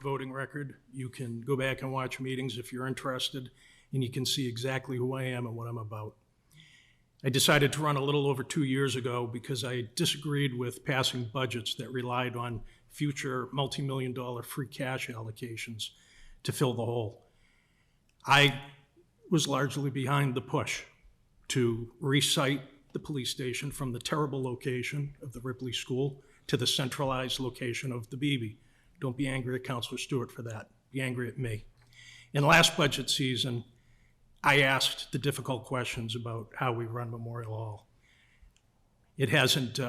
voting record. You can go back and watch meetings if you're interested, and you can see exactly who I am and what I'm about. I decided to run a little over 2 years ago because I disagreed with passing budgets that relied on future multi-million-dollar free cash allocations to fill the hole. I was largely behind the push to resite the police station from the terrible location of the Ripley School to the centralized location of the Beebe. Don't be angry at Councilor Stewart for that. Be angry at me. In last budget season, I asked the difficult questions about how we run Memorial Hall. It hasn't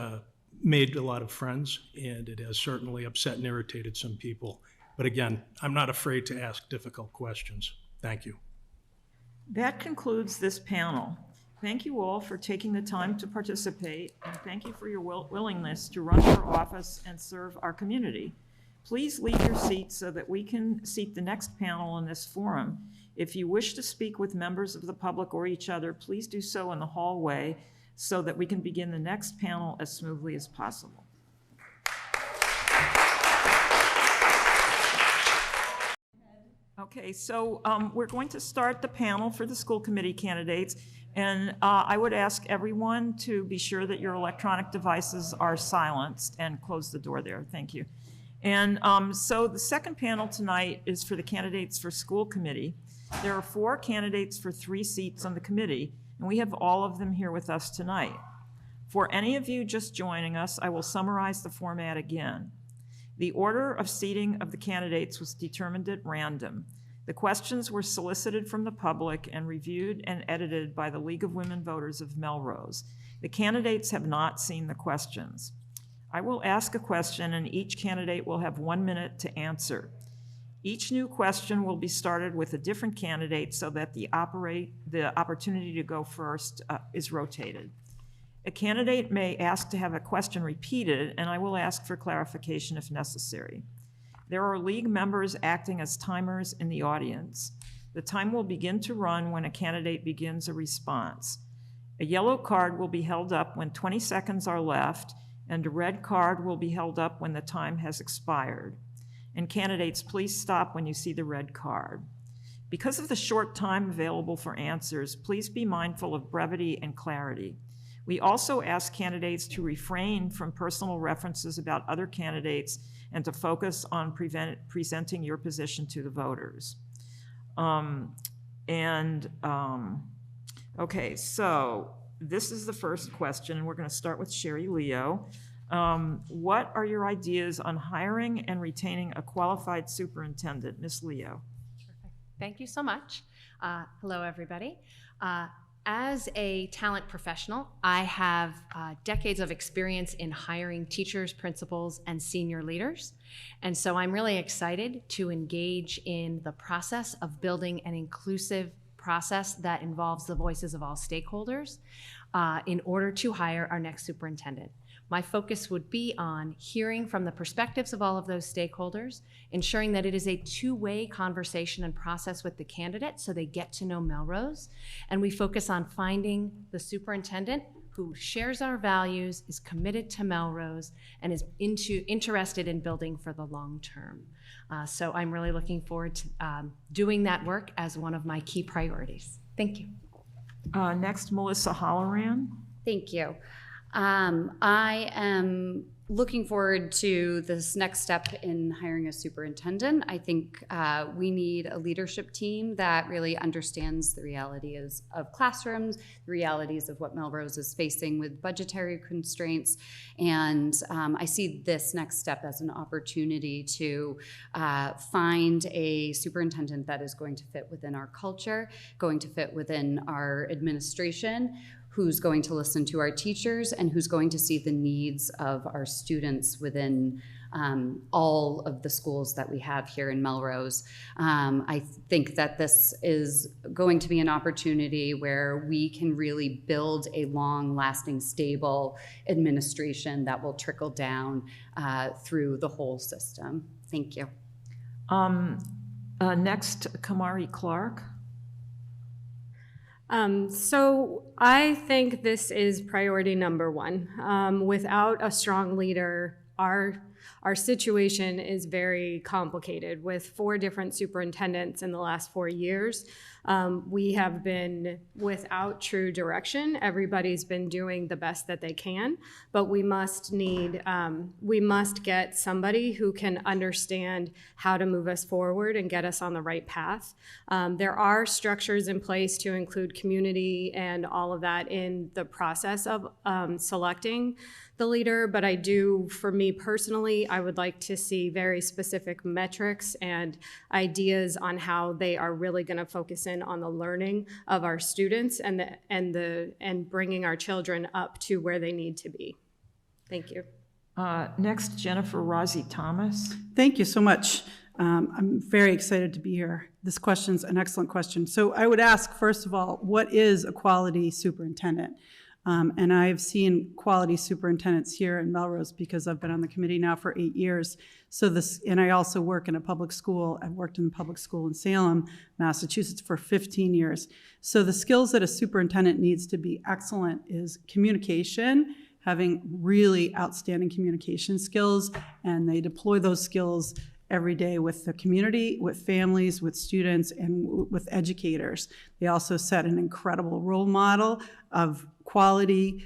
made a lot of friends, and it has certainly upset and irritated some people. But again, I'm not afraid to ask difficult questions. Thank you. That concludes this panel. Thank you all for taking the time to participate, and thank you for your willingness to run for office and serve our community. Please leave your seats so that we can seat the next panel in this forum. If you wish to speak with members of the public or each other, please do so in the hallway so that we can begin the next panel as smoothly as possible. Okay, so we're going to start the panel for the school committee candidates, and I would ask everyone to be sure that your electronic devices are silenced and close the door there. Thank you. And so the second panel tonight is for the candidates for school committee. There are 4 candidates for 3 seats on the committee, and we have all of them here with us tonight. For any of you just joining us, I will summarize the format again. The order of seating of the candidates was determined at random. The questions were solicited from the public and reviewed and edited by the League of Women Voters of Melrose. The candidates have not seen the questions. I will ask a question, and each candidate will have 1 minute to answer. Each new question will be started with a different candidate so that the opportunity to go first is rotated. A candidate may ask to have a question repeated, and I will ask for clarification if necessary. There are league members acting as timers in the audience. The time will begin to run when a candidate begins a response. A yellow card will be held up when 20 seconds are left, and a red card will be held up when the time has expired. And candidates, please stop when you see the red card. Because of the short time available for answers, please be mindful of brevity and clarity. We also ask candidates to refrain from personal references about other candidates and to focus on presenting your position to the voters. Okay, so this is the first question, and we're going to start with Sherry Leo. What are your ideas on hiring and retaining a qualified superintendent? Ms. Leo. Terrific. Thank you so much. Hello, everybody. As a talent professional, I have decades of experience in hiring teachers, principals, and senior leaders. And so I'm really excited to engage in the process of building an inclusive process that involves the voices of all stakeholders in order to hire our next superintendent. My focus would be on hearing from the perspectives of all of those stakeholders, ensuring that it is a two-way conversation and process with the candidate so they get to know Melrose. And we focus on finding the superintendent who shares our values, is committed to Melrose, and is interested in building for the long term. So I'm really looking forward to doing that work as one of my key priorities. Thank you. Next, Melissa Holloran. Thank you. I am looking forward to this next step in hiring a superintendent. I think we need a leadership team that really understands the realities of classrooms, the realities of what Melrose is facing with budgetary constraints. And I see this next step as an opportunity to find a superintendent that is going to fit within our culture, going to fit within our administration, who's going to listen to our teachers, and who's going to see the needs of our students within all of the schools that we have here in Melrose. I think that this is going to be an opportunity where we can really build a long-lasting, stable administration that will trickle down through the whole system. Thank you. Next, Kamari Clark. So I think this is priority number one. Without a strong leader, our situation is very complicated. With 4 different superintendents in the last 4 years, we have been without true direction. Everybody's been doing the best that they can, but we must get somebody who can understand how to move us forward and get us on the right path. There are structures in place to include community and all of that in the process of selecting the leader, but for me personally, I would like to see very specific metrics and ideas on how they are really going to focus in on the learning of our students and bringing our children up to where they need to be. Thank you. Next, Jennifer Rozzi Thomas. Thank you so much. I'm very excited to be here. This question's an excellent question. So I would ask, first of all, what is a quality superintendent? And I've seen quality superintendents here in Melrose because I've been on the committee now for 8 years. And I also work in a public school. I've worked in a public school in Salem, Massachusetts for 15 years. So the skills that a superintendent needs to be excellent is communication, having really outstanding communication skills, and they deploy those skills every day with the community, with families, with students, and with educators. They also set an incredible role model of quality,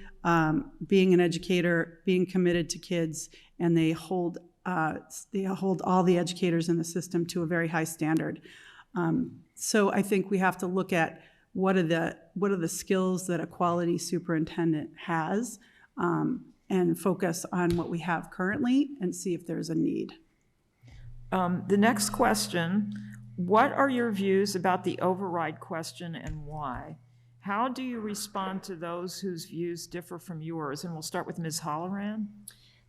being an educator, being committed to kids, and they hold all the educators in the system to a very high standard. So I think we have to look at what are the skills that a quality superintendent has, and focus on what we have currently and see if there's a need. The next question, what are your views about the override question and why? How do you respond to those whose views differ from yours? And we'll start with Ms. Holloran.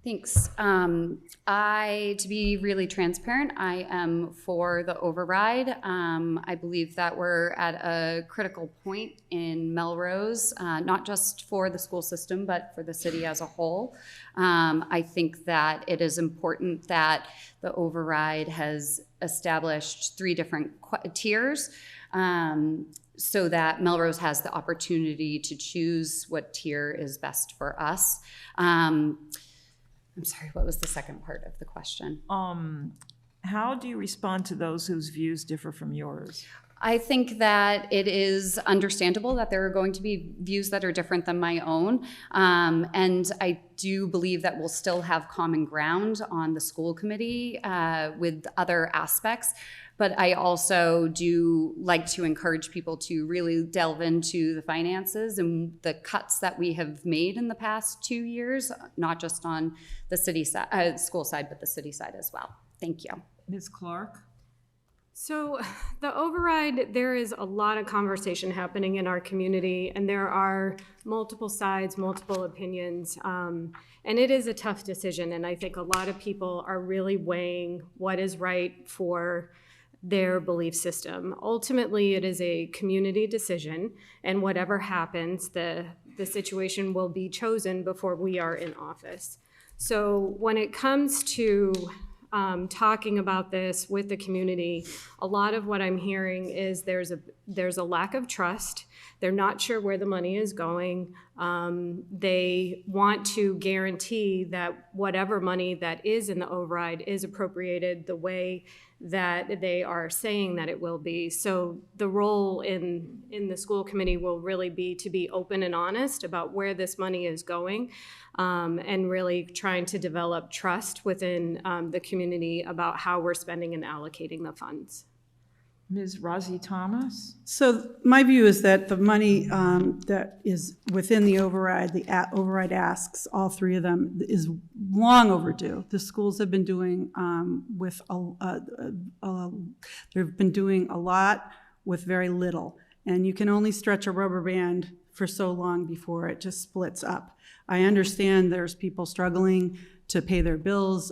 Thanks. To be really transparent, I am for the override. I believe that we're at a critical point in Melrose, not just for the school system, but for the city as a whole. I think that it is important that the override has established 3 different tiers, so that Melrose has the opportunity to choose what tier is best for us. I'm sorry, what was the second part of the question? How do you respond to those whose views differ from yours? I think that it is understandable that there are going to be views that are different than my own. And I do believe that we'll still have common ground on the school committee with other aspects. But I also do like to encourage people to really delve into the finances and the cuts that we have made in the past 2 years, not just on the city side, school side, but the city side as well. Thank you. Ms. Clark? So the override, there is a lot of conversation happening in our community, and there are multiple sides, multiple opinions, and it is a tough decision. And I think a lot of people are really weighing what is right for their belief system. Ultimately, it is a community decision, and whatever happens, the the situation will be chosen before we are in office. So when it comes to talking about this with the community, a lot of what I'm hearing is there's a lack of trust. They're not sure where the money is going. They want to guarantee that whatever money that is in the override is appropriated the way that they are saying that it will be. So the role in the school committee will really be to be open and honest about where this money is going, and really trying to develop trust within the community about how we're spending and allocating the funds. Ms. Rozzi Thomas? So my view is that the money that is within the override, override asks, all three of them, is long overdue. The schools have been doing they've been doing a lot with very little, and you can only stretch a rubber band for so long before it just splits up. I understand there's people struggling to pay their bills.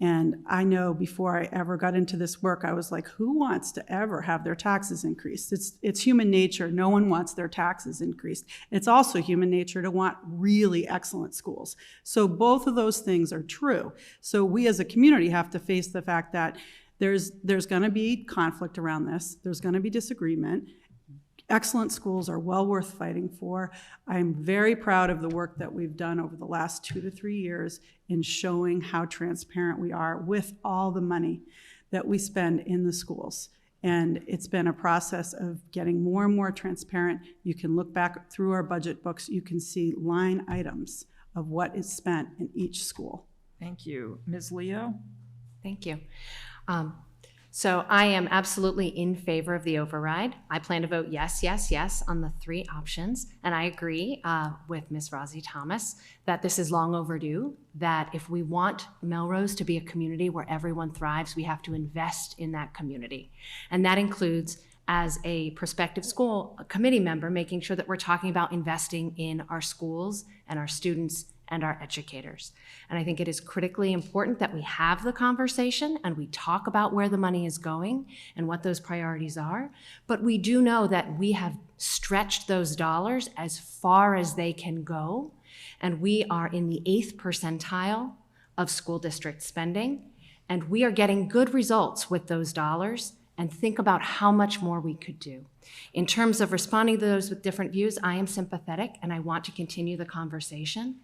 And I know before I ever got into this work, I was like, who wants to ever have their taxes increased? It's human nature. No one wants their taxes increased. It's also human nature to want really excellent schools. So both of those things are true. So we as a community have to face the fact that there's going to be conflict around this. There's going to be disagreement. Excellent schools are well worth fighting for. I'm very proud of the work that we've done over the last 2 to 3 years in showing how transparent we are with all the money that we spend in the schools. And it's been a process of getting more and more transparent. You can look back through our budget books. You can see line items of what is spent in each school. Thank you. Ms. Leo? Thank you. So I am absolutely in favor of the override. I plan to vote yes, yes, yes on the 3 options. And I agree with Ms. Rozzi Thomas that this is long overdue, that if we want Melrose to be a community where everyone thrives, we have to invest in that community. And that includes, as a prospective school committee member, making sure that we're talking about investing in our schools and our students and our educators. And I think it is critically important that we have the conversation and we talk about where the money is going and what those priorities are. But we do know that we have stretched those dollars as far as they can go. And we are in the 8th percentile of school district spending. And we are getting good results with those dollars. And think about how much more we could do. In terms of responding to those with different views, I am sympathetic and I want to continue the conversation.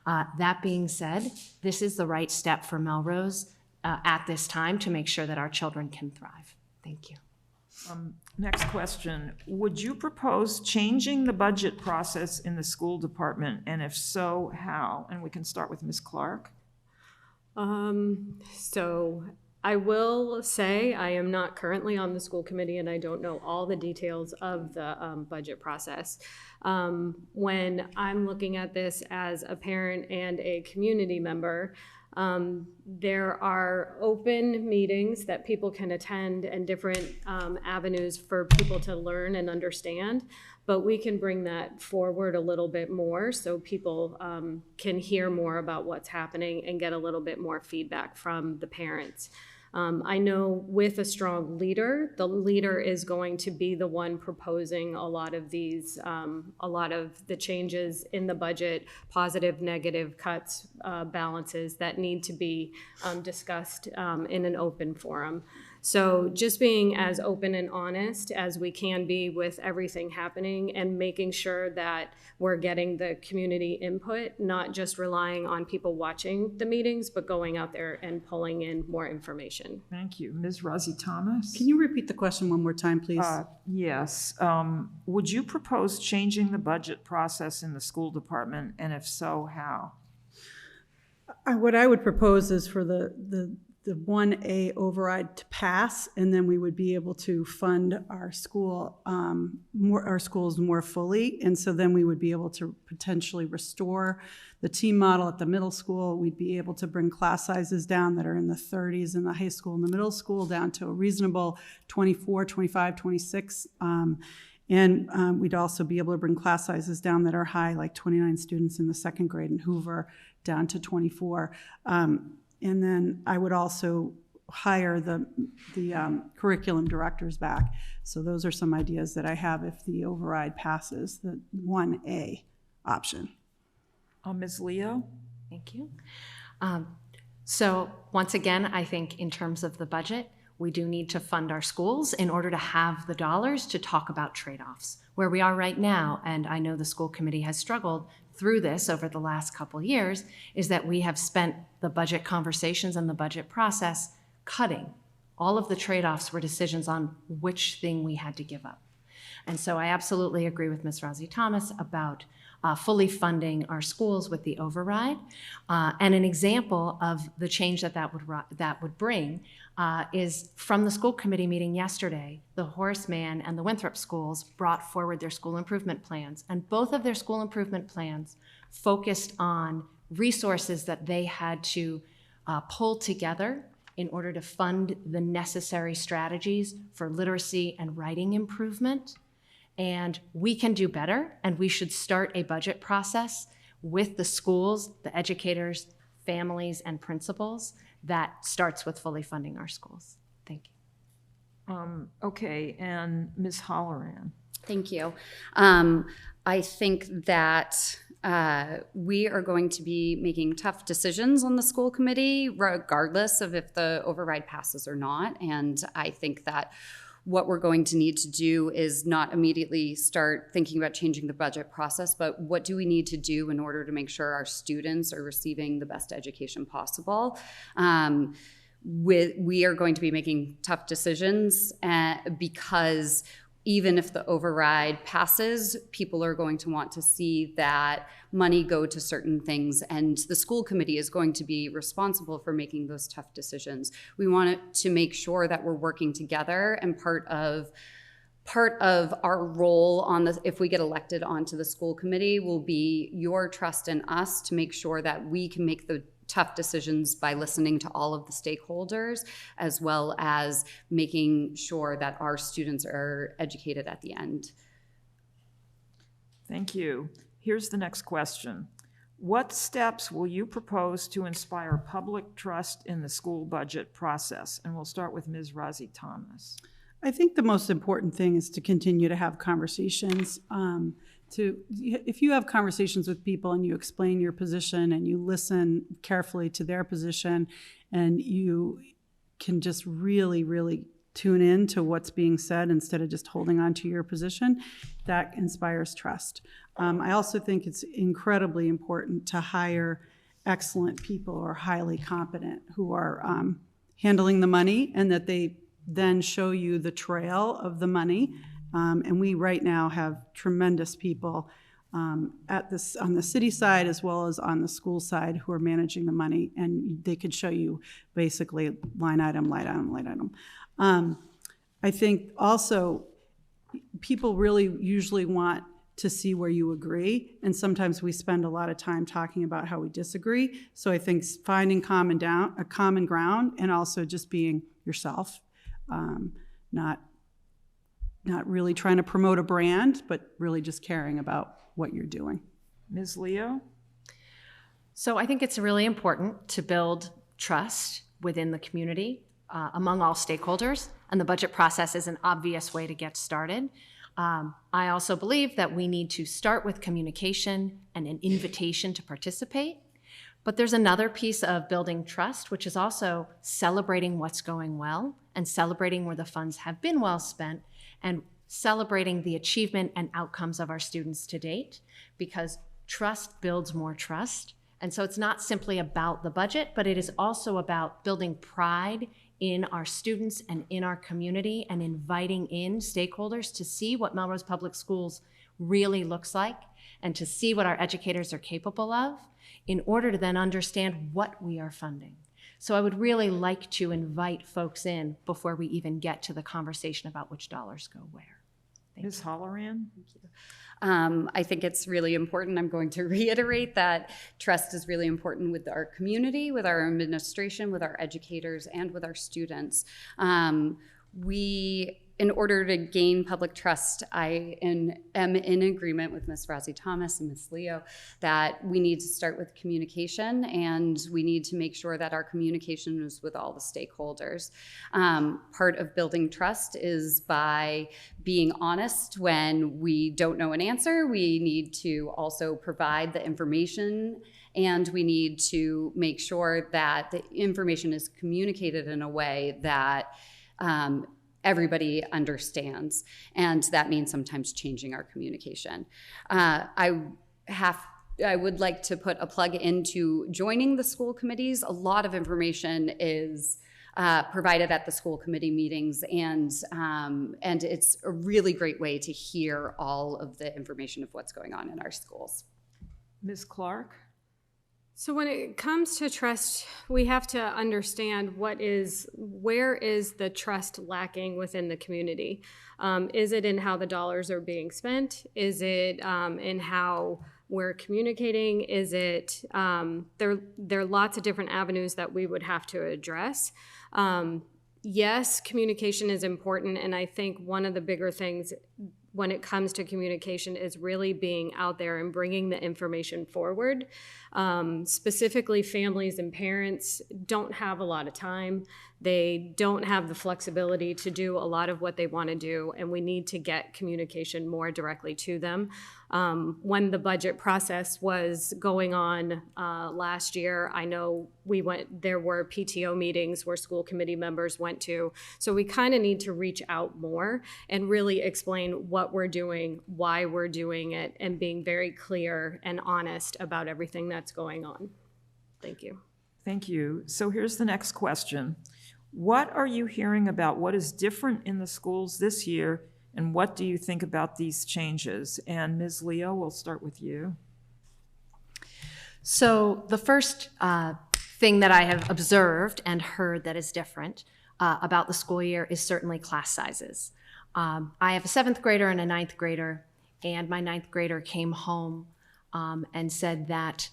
That being said, this is the right step for Melrose at this time to make sure that our children can thrive. Thank you. Next question. Would you propose changing the budget process in the school department? And if so, how? And we can start with Ms. Clark. So I will say I am not currently on the school committee and I don't know all the details of the budget process. When I'm looking at this as a parent and a community member, there are open meetings that people can attend and different avenues for people to learn and understand, but we can bring that forward a little bit more so people can hear more about what's happening and get a little bit more feedback from the parents. I know with a strong leader, the leader is going to be the one proposing a lot of these, a lot of the changes in the budget, positive, negative cuts, balances that need to be discussed in an open forum. So just being as open and honest as we can be with everything happening and making sure that we're getting the community input, not just relying on people watching the meetings, but going out there and pulling in more information. Thank you. Ms. Rozzi Thomas? Can you repeat the question one more time, please? Yes. Would you propose changing the budget process in the school department? And if so, how? What I would propose is for the 1A override to pass, and then we would be able to fund our schools more fully. And so then we would be able to potentially restore the team model at the middle school. We'd be able to bring class sizes down that are in the 30s in the high school and the middle school down to a reasonable 24, 25, 26. And we'd also be able to bring class sizes down that are high, like 29 students in the 2nd grade in Hoover, down to 24. And then I would also hire the curriculum directors back. So those are some ideas that I have if the override passes, the 1A option. Ms. Leo? Thank you. So once again, I think in terms of the budget, we do need to fund our schools in order to have the dollars to talk about trade-offs. Where we are right now, and I know the school committee has struggled through this over the last couple of years, is that we have spent the budget conversations and the budget process cutting. All of the trade-offs were decisions on which thing we had to give up. And so I absolutely agree with Ms. Rosie Thomas about fully funding our schools with the override. And an example of the change that would bring is from the school committee meeting yesterday. The Horace Mann and the Winthrop schools brought forward their school improvement plans, and both of their school improvement plans focused on resources that they had to pull together in order to fund the necessary strategies for literacy and writing improvement. And we can do better, and we should start a budget process with the schools, the educators, families, and principals that starts with fully funding our schools. Thank you. Okay, and Ms. Holloran? Thank you. I think that we are going to be making tough decisions on the school committee, regardless of if the override passes or not. And I think that what we're going to need to do is not immediately start thinking about changing the budget process, but what do we need to do in order to make sure our students are receiving the best education possible? We are going to be making tough decisions because even if the override passes, people are going to want to see that money go to certain things, and the school committee is going to be responsible for making those tough decisions. We want to make sure that we're working together, and part of our role on the, if we get elected onto the school committee, will be your trust in us to make sure that we can make the tough decisions by listening to all of the stakeholders, as well as making sure that our students are educated at the end. Thank you. Here's the next question. What steps will you propose to inspire public trust in the school budget process? And we'll start with Ms. Rosie Thomas. I think the most important thing is to continue to have conversations. If you have conversations with people and you explain your position and you listen carefully to their position, and you can just really, really tune in to what's being said instead of just holding on to your position, that inspires trust. I also think it's incredibly important to hire excellent people who are highly competent, who are handling the money, and that they then show you the trail of the money. And we right now have tremendous people on the city side as well as on the school side who are managing the money, and they could show you basically line item, line item, line item. I think also people really usually want to see where you agree, and sometimes we spend a lot of time talking about how we disagree. So I think finding a common ground, and also just being yourself, not really trying to promote a brand, but really just caring about what you're doing. Ms. Leo? So I think it's really important to build trust within the community among all stakeholders, and the budget process is an obvious way to get started. I also believe that we need to start with communication and an invitation to participate. But there's another piece of building trust, which is also celebrating what's going well and celebrating where the funds have been well spent, and celebrating the achievement and outcomes of our students to date, because trust builds more trust. And so it's not simply about the budget, but it is also about building pride in our students and in our community, and inviting in stakeholders to see what Melrose Public Schools really looks like, and to see what our educators are capable of, in order to then understand what we are funding. So I would really like to invite folks in before we even get to the conversation about which dollars go where. Ms. Holloran? Thank you. I think it's really important. I'm going to reiterate that trust is really important with our community, with our administration, with our educators, and with our students. in order to gain public trust, I am in agreement with Ms. Rosie Thomas and Ms. Leo that we need to start with communication, and we need to make sure that our communication is with all the stakeholders. Part of building trust is by being honest when we don't know an answer. We need to also provide the information, and we need to make sure that the information is communicated in a way that everybody understands, and that means sometimes changing our communication. I would like to put a plug into joining the school committees. A lot of information is provided at the school committee meetings, and it's a really great way to hear all of the information of what's going on in our schools. Ms. Clark? So when it comes to trust, we have to understand where is the trust lacking within the community? Is it in how the dollars are being spent? Is it in how we're communicating? Is it, there are lots of different avenues that we would have to address. Yes, communication is important, and I think one of the bigger things when it comes to communication is really being out there and bringing the information forward. Specifically, families and parents don't have a lot of time. They don't have the flexibility to do a lot of what they want to do, and we need to get communication more directly to them. When the budget process was going on last year, I know there were PTO meetings where school committee members went to. So we kind of need to reach out more and really explain what we're doing, why we're doing it, and being very clear and honest about everything that's going on. Thank you. Thank you. So here's the next question. What are you hearing about what is different in the schools this year, and what do you think about these changes? And Ms. Leo, we'll start with you. So the first thing that I have observed and heard that is different about the school year is certainly class sizes. I have a 7th grader and a 9th grader, and my 9th grader came home and said that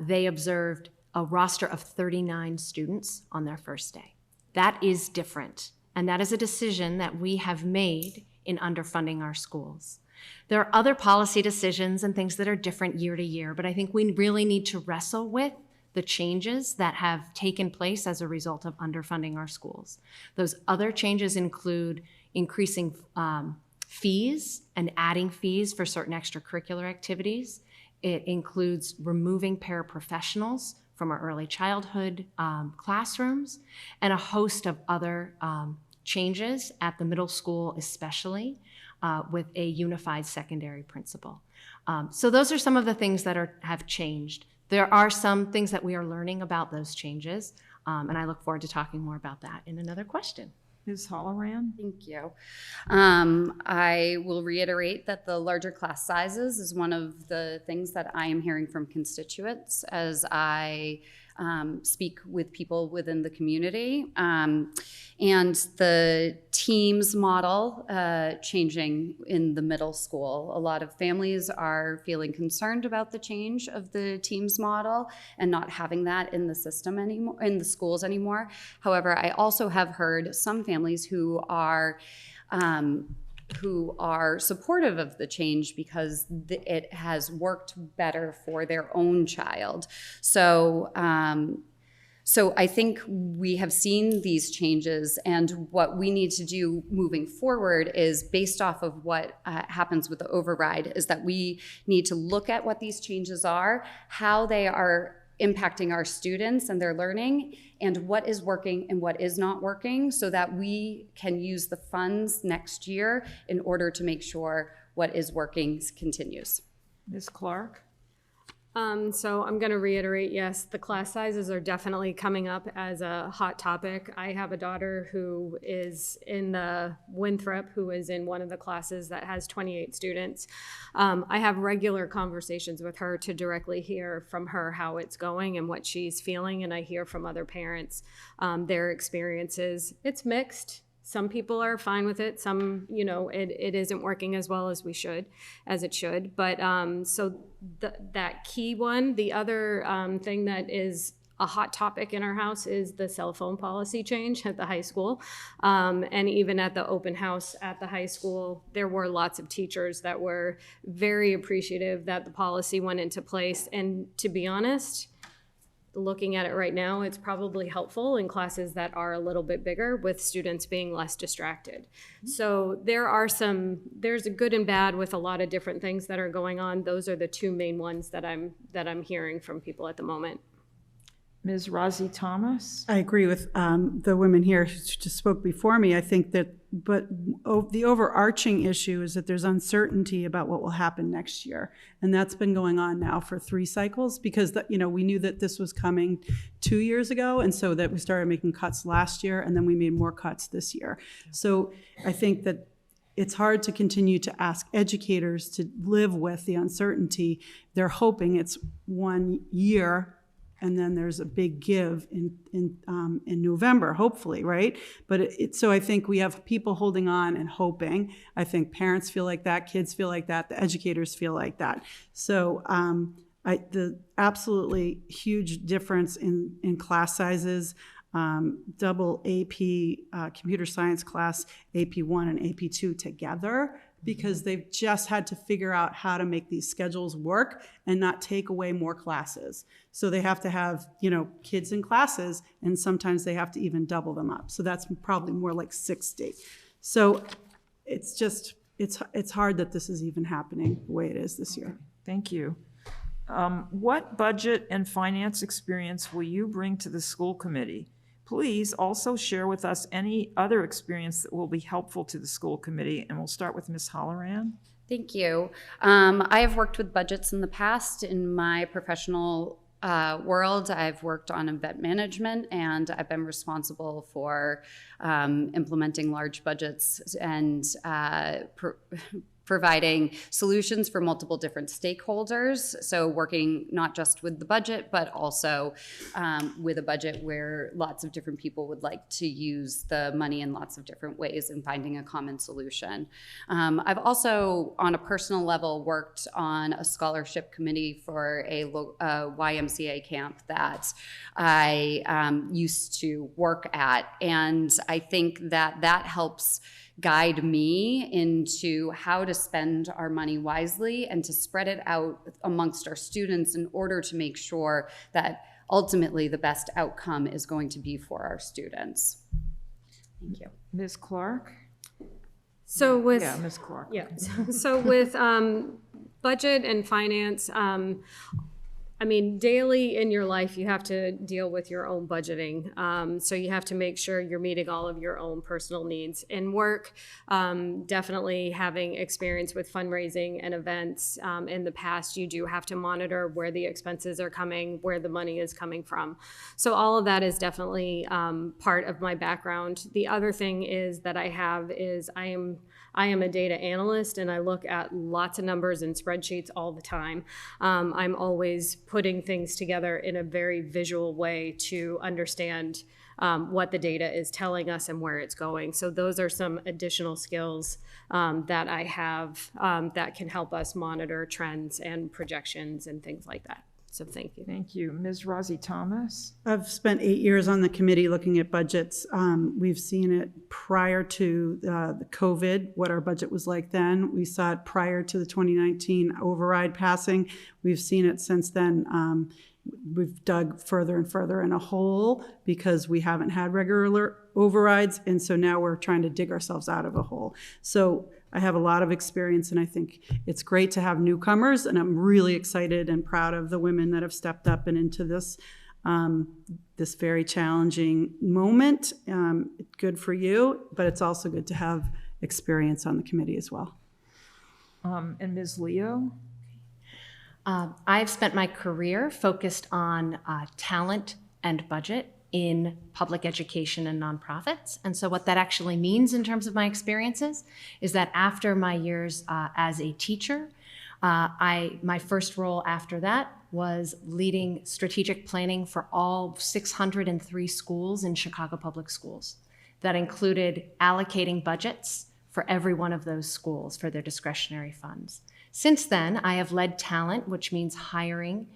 they observed a roster of 39 students on their first day. That is different, and that is a decision that we have made in underfunding our schools. There are other policy decisions and things that are different year to year, but I think we really need to wrestle with the changes that have taken place as a result of underfunding our schools. Those other changes include increasing fees and adding fees for certain extracurricular activities. It includes removing paraprofessionals from our early childhood classrooms, and a host of other changes at the middle school, especially with a unified secondary principal. So those are some of the things that have changed. There are some things that we are learning about those changes, and I look forward to talking more about that in another question. Ms. Halloran? Thank you. I will reiterate that the larger class sizes is one of the things that I am hearing from constituents as I speak with people within the community. And the teams model changing in the middle school. A lot of families are feeling concerned about the change of the teams model and not having that in the system anymore, in the schools anymore. However, I also have heard some families who are supportive of the change because it has worked better for their own child. So I think we have seen these changes, and what we need to do moving forward is based off of what happens with the override, is that we need to look at what these changes are, how they are impacting our students and their learning, and what is working and what is not working, so that we can use the funds next year in order to make sure what is working continues. Ms. Clark? So I'm going to reiterate, yes, the class sizes are definitely coming up as a hot topic. I have a daughter who is in the Winthrop, who is in one of the classes that has 28 students. I have regular conversations with her to directly hear from her how it's going and what she's feeling, and I hear from other parents their experiences. It's mixed. Some people are fine with it. Some, it isn't working as well as it should. But so that key one, the other thing that is a hot topic in our house is the cell phone policy change at the high school. And even at the open house at the high school, there were lots of teachers that were very appreciative that the policy went into place. And to be honest, looking at it right now, it's probably helpful in classes that are a little bit bigger with students being less distracted. So there's a good and bad with a lot of different things that are going on. Those are the two main ones that I'm hearing from people at the moment. Ms. Rozzi Thomas? I agree with the women here who just spoke before me. I think that, but the overarching issue is that there's uncertainty about what will happen next year. And that's been going on now for 3 cycles because, we knew that this was coming 2 years ago. And so that we started making cuts last year and then we made more cuts this year. So I think that it's hard to continue to ask educators to live with the uncertainty. They're hoping it's 1 year and then there's a big give in November, hopefully, right? But so I think we have people holding on and hoping. I think parents feel like that, kids feel like that, the educators feel like that. So the absolutely huge difference in class sizes, double AP computer science class, AP1 and AP2 together, because they've just had to figure out how to make these schedules work and not take away more classes. So they have to have, kids in classes, and sometimes they have to even double them up. So that's probably more like 60. So it's just, it's hard that this is even happening the way it is this year. Thank you. What budget and finance experience will you bring to the school committee? Please also share with us any other experience that will be helpful to the school committee. And we'll start with Ms. Holloran. Thank you. I have worked with budgets in the past in my professional world. I've worked on event management, and I've been responsible for implementing large budgets and providing solutions for multiple different stakeholders. So working not just with the budget, but also with a budget where lots of different people would like to use the money in lots of different ways and finding a common solution. I've also, on a personal level, worked on a scholarship committee for a YMCA camp that I used to work at. And I think that helps guide me into how to spend our money wisely and to spread it out amongst our students in order to make sure that ultimately the best outcome is going to be for our students. Thank you. Ms. Clark? So with Ms. Clark. Yeah. So with budget and finance, daily in your life, you have to deal with your own budgeting. So you have to make sure you're meeting all of your own personal needs. In work, definitely having experience with fundraising and events in the past, you do have to monitor where the expenses are coming, where the money is coming from. So all of that is definitely part of my background. The other thing is that I have is I am a data analyst, and I look at lots of numbers and spreadsheets all the time. I'm always putting things together in a very visual way to understand what the data is telling us and where it's going. So those are some additional skills that I have that can help us monitor trends and projections and things like that. So thank you. Thank you. Ms. Rozzi Thomas? I've spent 8 years on the committee looking at budgets. We've seen it prior to the COVID, what our budget was like then. We saw it prior to the 2019 override passing. We've seen it since then. We've dug further and further in a hole because we haven't had regular overrides. And so now we're trying to dig ourselves out of a hole. So I have a lot of experience, and I think it's great to have newcomers, and I'm really excited and proud of the women that have stepped up and into this this very challenging moment. Good for you, but it's also good to have experience on the committee as well. And Ms. Leo? I've spent my career focused on talent and budget in public education and nonprofits. And so what that actually means in terms of my experiences is that after my years as a teacher, my first role after that was leading strategic planning for all 603 schools in Chicago Public Schools. That included allocating budgets for every one of those schools for their discretionary funds. Since then, I have led talent, which means hiring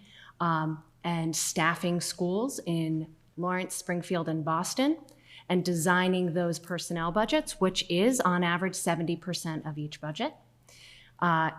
and staffing schools in Lawrence, Springfield, and Boston, and designing those personnel budgets, which is on average 70% of each budget.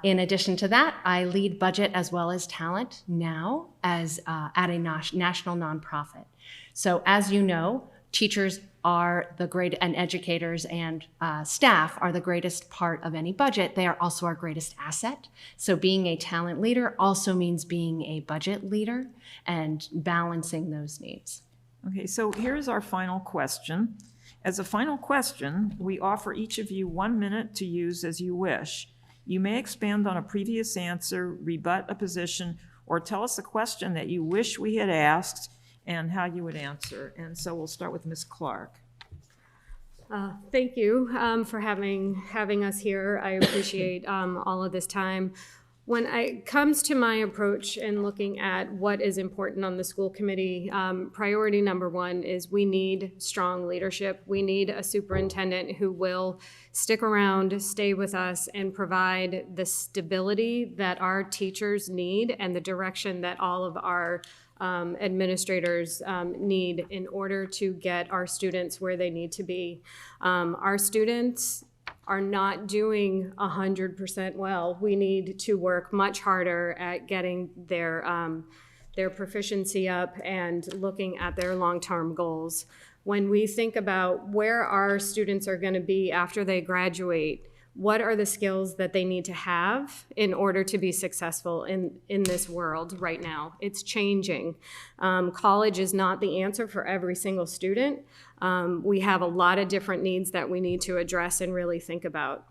In addition to that, I lead budget as well as talent now as at a national nonprofit. So as you know, teachers are the great, and educators and staff are the greatest part of any budget. They are also our greatest asset. So being a talent leader also means being a budget leader and balancing those needs. Okay, so here's our final question. As a final question, we offer each of you 1 minute to use as you wish. You may expand on a previous answer, rebut a position, or tell us a question that you wish we had asked and how you would answer. And so we'll start with Ms. Clark. Thank you for having us here. I appreciate all of this time. When it comes to my approach in looking at what is important on the school committee, priority number one is we need strong leadership. We need a superintendent who will stick around, stay with us, and provide the stability that our teachers need and the direction that all of our administrators need in order to get our students where they need to be. Our students are not doing 100% well. We need to work much harder at getting their proficiency up and looking at their long-term goals. When we think about where our students are going to be after they graduate, what are the skills that they need to have in order to be successful in this world right now? It's changing. College is not the answer for every single student. We have a lot of different needs that we need to address and really think about.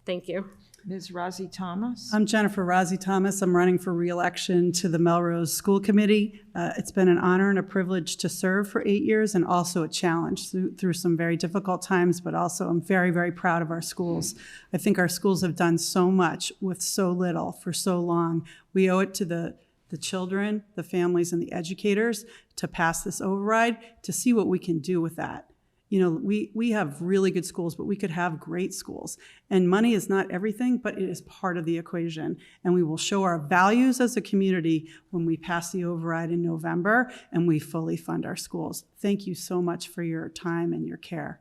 Thank you. Ms. Rozzy Thomas. I'm Jennifer Rozzy Thomas. I'm running for re-election to the Melrose School Committee. It's been an honor and a privilege to serve for 8 years, and also a challenge through some very difficult times, but also I'm very, very proud of our schools. I think our schools have done so much with so little for so long. We owe it to the children, the families, and the educators to pass this override, to see what we can do with that. You know, we have really good schools, but we could have great schools. And money is not everything, but it is part of the equation. And we will show our values as a community when we pass the override in November and we fully fund our schools. Thank you so much for your time and your care.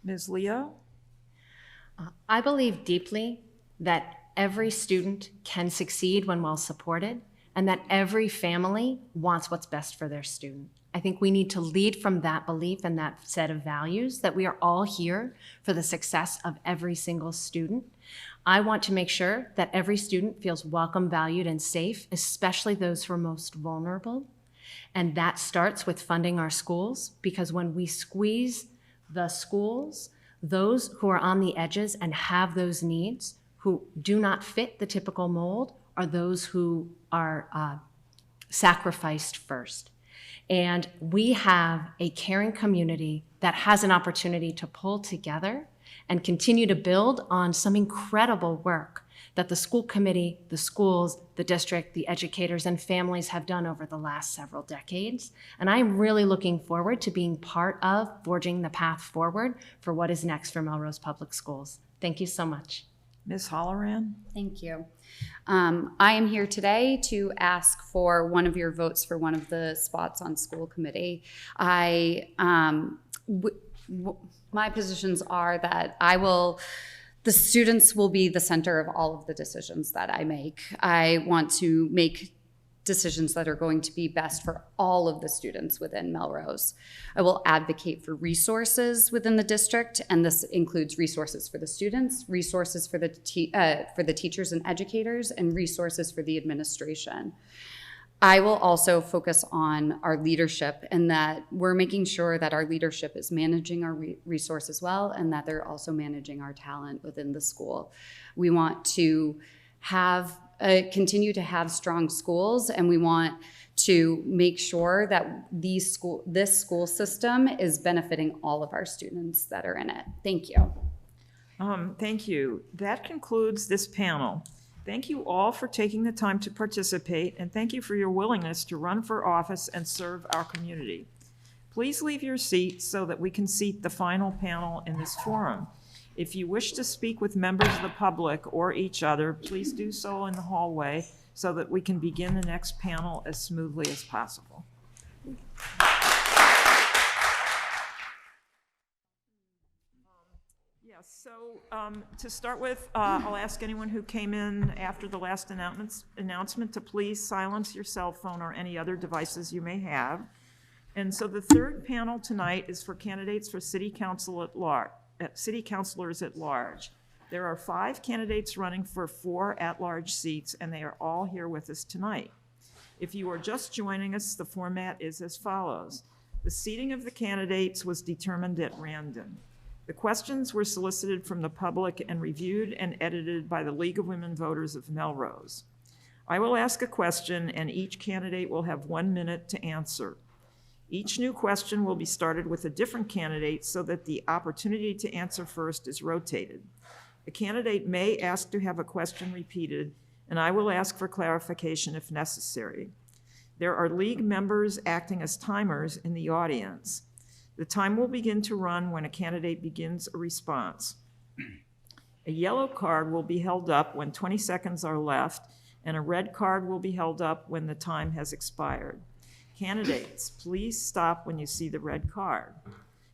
Ms. Leo. I believe deeply that every student can succeed when well supported, and that every family wants what's best for their student. I think we need to lead from that belief and that set of values, that we are all here for the success of every single student. I want to make sure that every student feels welcome, valued, and safe, especially those who are most vulnerable. And that starts with funding our schools, because when we squeeze the schools, those who are on the edges and have those needs, who do not fit the typical mold, are those who are sacrificed first. And we have a caring community that has an opportunity to pull together and continue to build on some incredible work that the school committee, the schools, the district, the educators, and families have done over the last several decades. And I'm really looking forward to being part of forging the path forward for what is next for Melrose Public Schools. Thank you so much. Ms. Holloran. Thank you. I am here today to ask for one of your votes for one of the spots on school committee. My positions are that the students will be the center of all of the decisions that I make. I want to make decisions that are going to be best for all of the students within Melrose. I will advocate for resources within the district, and this includes resources for the students, resources for the teachers and educators, and resources for the administration. I will also focus on our leadership, and that we're making sure that our leadership is managing our resources well, and that they're also managing our talent within the school. We want to continue to have strong schools, and we want to make sure that this school system is benefiting all of our students that are in it. Thank you. Thank you. That concludes this panel. Thank you all for taking the time to participate, and thank you for your willingness to run for office and serve our community. Please leave your seat so that we can seat the final panel in this forum. If you wish to speak with members of the public or each other, please do so in the hallway. so that we can begin the next panel as smoothly as possible. Yes, so to start with, I'll ask anyone who came in after the last announcement to please silence your cell phone or any other devices you may have. And so the third panel tonight is for candidates for city councilors at large. There are 5 candidates running for 4 at-large seats, and they are all here with us tonight. If you are just joining us, the format is as follows. The seating of the candidates was determined at random. The questions were solicited from the public and reviewed and edited by the League of Women Voters of Melrose. I will ask a question, and each candidate will have 1 minute to answer. Each new question will be started with a different candidate so that the opportunity to answer first is rotated. A candidate may ask to have a question repeated, and I will ask for clarification if necessary. There are league members acting as timers in the audience. The time will begin to run when a candidate begins a response. A yellow card will be held up when 20 seconds are left, and a red card will be held up when the time has expired. Candidates, please stop when you see the red card.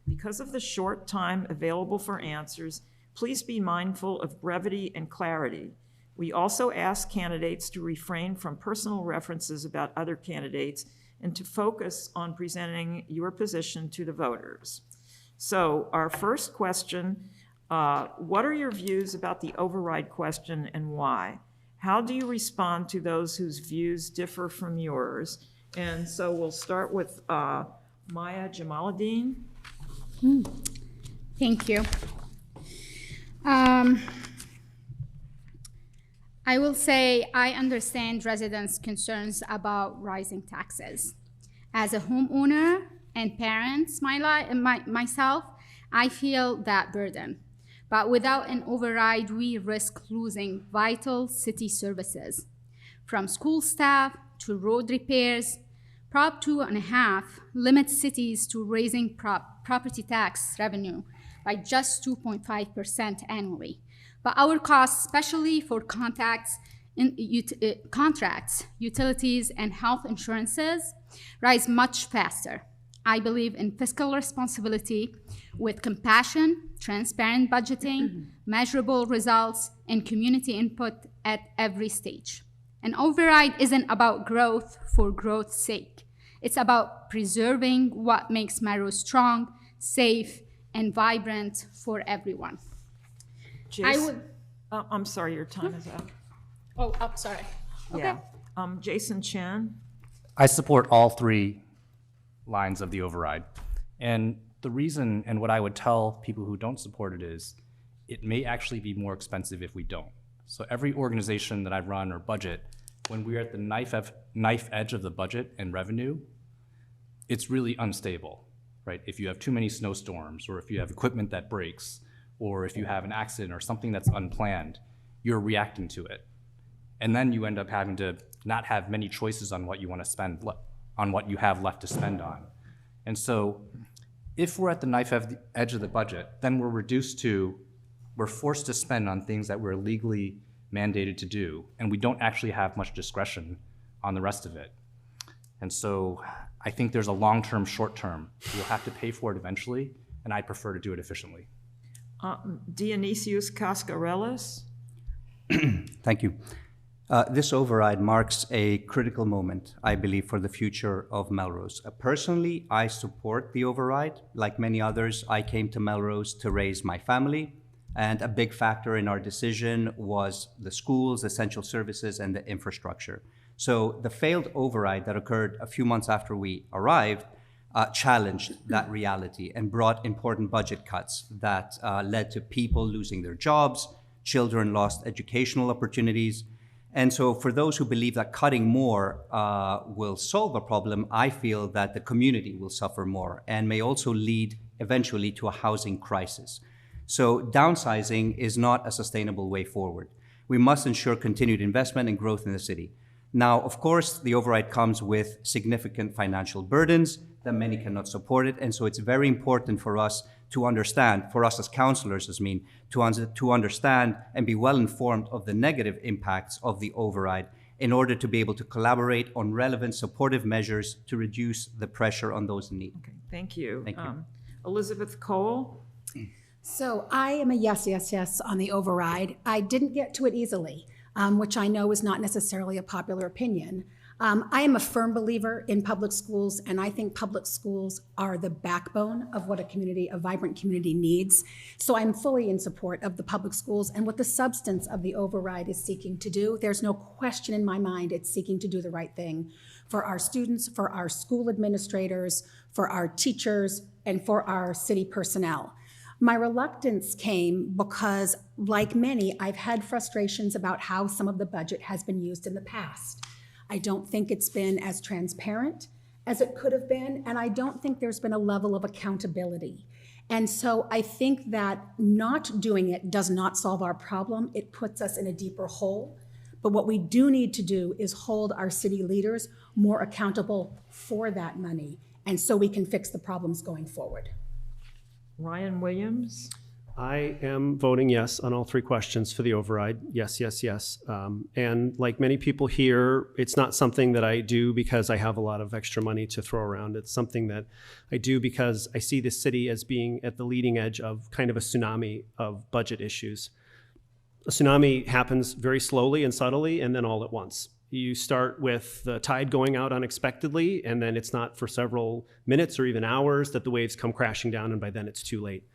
Because of the short time available for answers, please be mindful of brevity and clarity. We also ask candidates to refrain from personal references about other candidates and to focus on presenting your position to the voters. So our first question, what are your views about the override question and why? How do you respond to those whose views differ from yours? And so we'll start with Maya Jamaluddin. Thank you. I will say I understand residents' concerns about rising taxes. As a homeowner and parents myself, I feel that burden. But without an override, we risk losing vital city services, from school staff to road repairs. Prop 2.5 limits cities to raising property tax revenue by just 2.5% annually. But our costs, especially for contracts, utilities, and health insurances, rise much faster. I believe in fiscal responsibility with compassion, transparent budgeting, measurable results, and community input at every stage. An override isn't about growth for growth's sake. It's about preserving what makes Melrose strong, safe, and vibrant for everyone. Jason, I'm sorry, your time is up. Oh, sorry. Yeah. Jason Chen. I support all 3 lines of the override. And the reason, and what I would tell people who don't support it is, it may actually be more expensive if we don't. So every organization that I run or budget, when we're at the knife edge of the budget and revenue, it's really unstable, right? If you have too many snowstorms, or if you have equipment that breaks, or if you have an accident or something that's unplanned, you're reacting to it. And then you end up having to not have many choices on what you want to spend, on what you have left to spend on. And so if we're at the knife edge of the budget, then we're forced to spend on things that we're legally mandated to do, and we don't actually have much discretion on the rest of it. And so I think there's a long-term, short-term. We'll have to pay for it eventually, and I prefer to do it efficiently. Dionysius Cascarelis. Thank you. This override marks a critical moment, I believe, for the future of Melrose. Personally, I support the override. Like many others, I came to Melrose to raise my family, and a big factor in our decision was the schools, essential services, and the infrastructure. So the failed override that occurred a few months after we arrived challenged that reality and brought important budget cuts that led to people losing their jobs, children lost educational opportunities. And so for those who believe that cutting more will solve a problem, I feel that the community will suffer more and may also lead eventually to a housing crisis. So downsizing is not a sustainable way forward. We must ensure continued investment and growth in the city. Now, of course, the override comes with significant financial burdens that many cannot support it. And so it's very important for us to understand, for us as councillors, to understand and be well informed of the negative impacts of the override in order to be able to collaborate on relevant supportive measures to reduce the pressure on those in need. Okay, thank you. Thank you. Elizabeth Cole? So I am a yes, yes, yes on the override. I didn't get to it easily, which I know is not necessarily a popular opinion. I am a firm believer in public schools, and I think public schools are the backbone of what a vibrant community needs. So I'm fully in support of the public schools and what the substance of the override is seeking to do. There's no question in my mind it's seeking to do the right thing for our students, for our school administrators, for our teachers, and for our city personnel. My reluctance came because, like many, I've had frustrations about how some of the budget has been used in the past. I don't think it's been as transparent as it could have been, and I don't think there's been a level of accountability. And so I think that not doing it does not solve our problem. It puts us in a deeper hole. But what we do need to do is hold our city leaders more accountable for that money, and so we can fix the problems going forward. Ryan Williams? I am voting yes on all three questions for the override. Yes, yes, yes. And like many people here, it's not something that I do because I have a lot of extra money to throw around. It's something that I do because I see this city as being at the leading edge of kind of a tsunami of budget issues. A tsunami happens very slowly and subtly and then all at once. You start with the tide going out unexpectedly, and then it's not for several minutes or even hours that the waves come crashing down, and by then it's too late.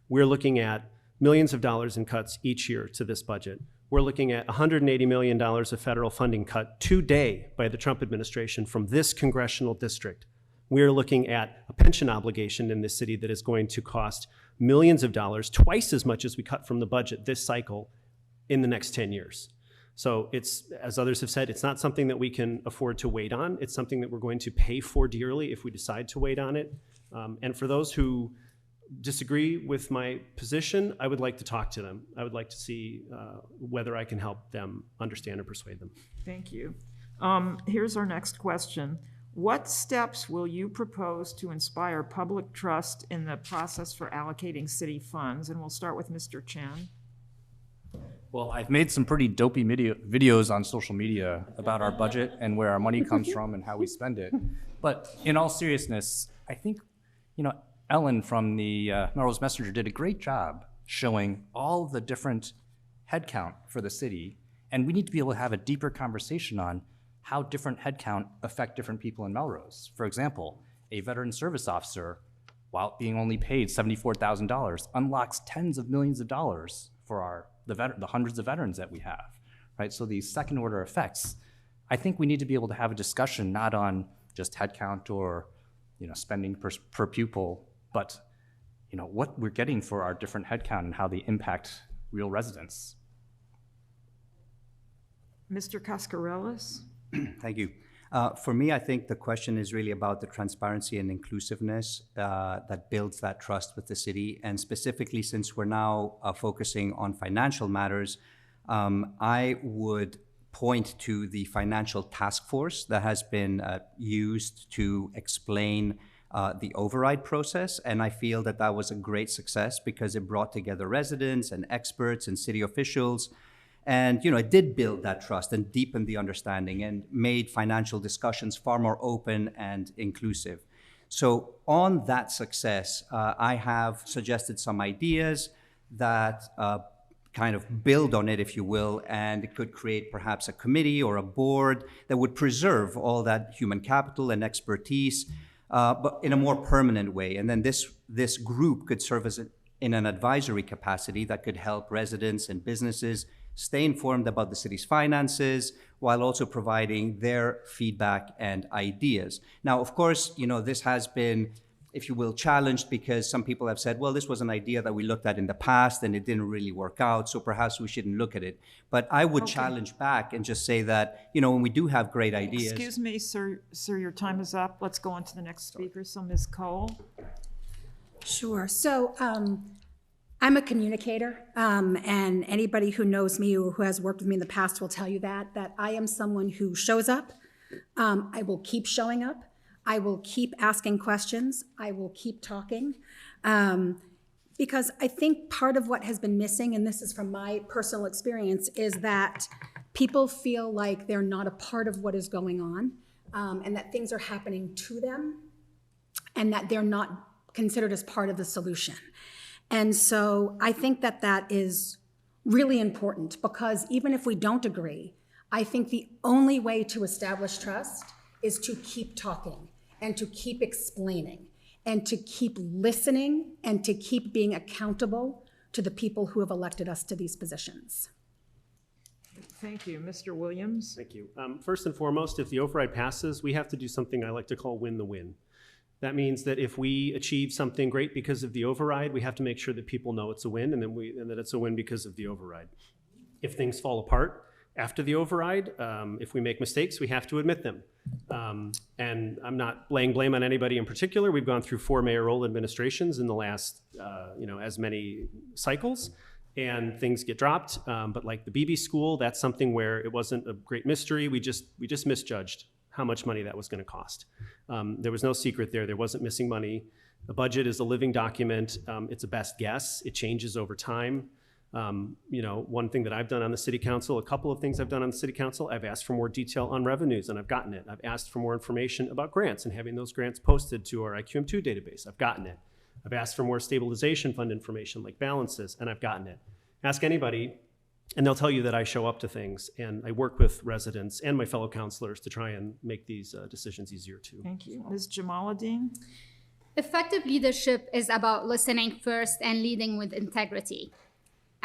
We're looking at millions of dollars in cuts each year to this budget. We're looking at $180 million of federal funding cut today by the Trump administration from this congressional district. We're looking at a pension obligation in this city that is going to cost millions of dollars, twice as much as we cut from the budget this cycle in the next 10 years. So it's, as others have said, it's not something that we can afford to wait on. It's something that we're going to pay for dearly if we decide to wait on it. And for those who disagree with my position, I would like to talk to them. I would like to see whether I can help them understand or persuade them. Thank you. Here's our next question. What steps will you propose to inspire public trust in the process for allocating city funds? And we'll start with Mr. Chen. Well, I've made some pretty dopey videos on social media about our budget and where our money comes from and how we spend it. But in all seriousness, I think, Ellen from the Melrose Messenger did a great job showing all the different headcount for the city. And we need to be able to have a deeper conversation on how different headcount affect different people in Melrose. For example, a veteran service officer, while being only paid $74,000, unlocks tens of millions of dollars for the hundreds of veterans that we have, right? So these second order effects, I think we need to be able to have a discussion not on just headcount or spending per pupil, but what we're getting for our different headcount and how they impact real residents. Mr. Cascarellis? Thank you. For me, I think the question is really about the transparency and inclusiveness that builds that trust with the city. And specifically, since we're now focusing on financial matters, I would point to the financial task force that has been used to explain the override process. And I feel that that was a great success because it brought together residents and experts and city officials. And it did build that trust and deepen the understanding and made financial discussions far more open and inclusive. So on that success, I have suggested some ideas that kind of build on it, if you will, and it could create perhaps a committee or a board that would preserve all that human capital and expertise, but in a more permanent way. And then this group could serve as in an advisory capacity that could help residents and businesses stay informed about the city's finances while also providing their feedback and ideas. Now, of course, this has been, if you will, challenged because some people have said, well, this was an idea that we looked at in the past and it didn't really work out, so perhaps we shouldn't look at it. But I would challenge back and just say that, when we do have great ideas. Excuse me, sir, your time is up. Let's go on to the next speaker. So Ms. Cole. Sure. So I'm a communicator, and anybody who knows me or who has worked with me in the past will tell you that I am someone who shows up. I will keep showing up. I will keep asking questions. I will keep talking. Because I think part of what has been missing, and this is from my personal experience, is that People feel like they're not a part of what is going on, and that things are happening to them, and that they're not considered as part of the solution. And so I think that that is really important, because even if we don't agree, I think the only way to establish trust is to keep talking and to keep explaining and to keep listening and to keep being accountable to the people who have elected us to these positions. Thank you. Mr. Williams? Thank you. First and foremost, if the override passes, we have to do something I like to call win the win. That means that if we achieve something great because of the override, we have to make sure that people know it's a win, and that it's a win because of the override. If things fall apart after the override, if we make mistakes, we have to admit them. And I'm not laying blame on anybody in particular. We've gone through 4 mayoral administrations in the last, as many cycles, and things get dropped. But like the BB school, that's something where it wasn't a great mystery. We just misjudged how much money that was going to cost. There was no secret there. There wasn't missing money. The budget is a living document. It's a best guess. It changes over time. One thing that I've done on the city council, a couple of things I've done on the city council, I've asked for more detail on revenues, and I've gotten it. I've asked for more information about grants and having those grants posted to our IQM2 database. I've gotten it. I've asked for more stabilization fund information like balances, and I've gotten it. Ask anybody, and they'll tell you that I show up to things, and I work with residents and my fellow councilors to try and make these decisions easier too. Thank you. Ms. Jamaluddin? Effective leadership is about listening first and leading with integrity.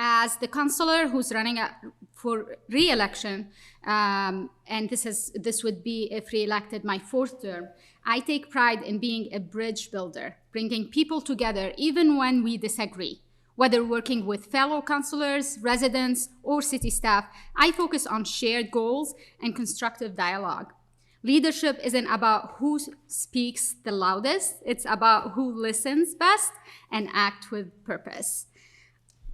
As the councilor who's running for re-election, and this would be, if re-elected, my 4th term, I take pride in being a bridge builder, bringing people together even when we disagree. Whether working with fellow councilors, residents, or city staff, I focus on shared goals and constructive dialogue. Leadership isn't about who speaks the loudest, it's about who listens best and acts with purpose.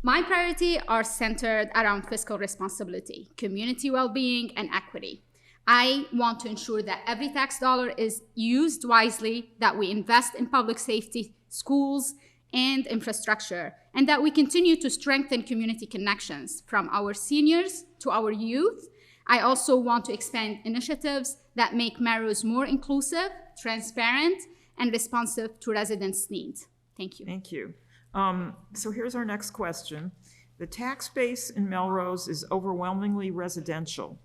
My priorities are centered around fiscal responsibility, community well-being, and equity. I want to ensure that every tax dollar is used wisely, that we invest in public safety, schools, and infrastructure, and that we continue to strengthen community connections from our seniors to our youth. I also want to expand initiatives that make Melrose more inclusive, transparent, and responsive to residents' needs. Thank you. Thank you. So here's our next question. The tax base in Melrose is overwhelmingly residential.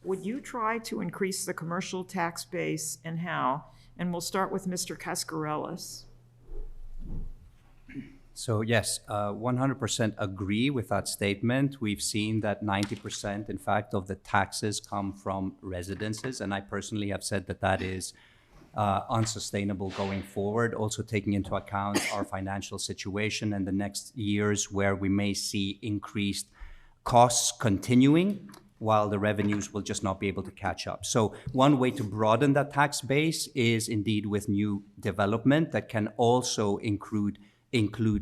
Would you try to increase the commercial tax base, and how? And we'll start with Mr. Cascarellis. So yes, 100% agree with that statement. We've seen that 90%, in fact, of the taxes come from residences, and I personally have said that that is unsustainable going forward, also taking into account our financial situation and the next years where we may see increased costs continuing while the revenues will just not be able to catch up. So one way to broaden that tax base is indeed with new development that can also include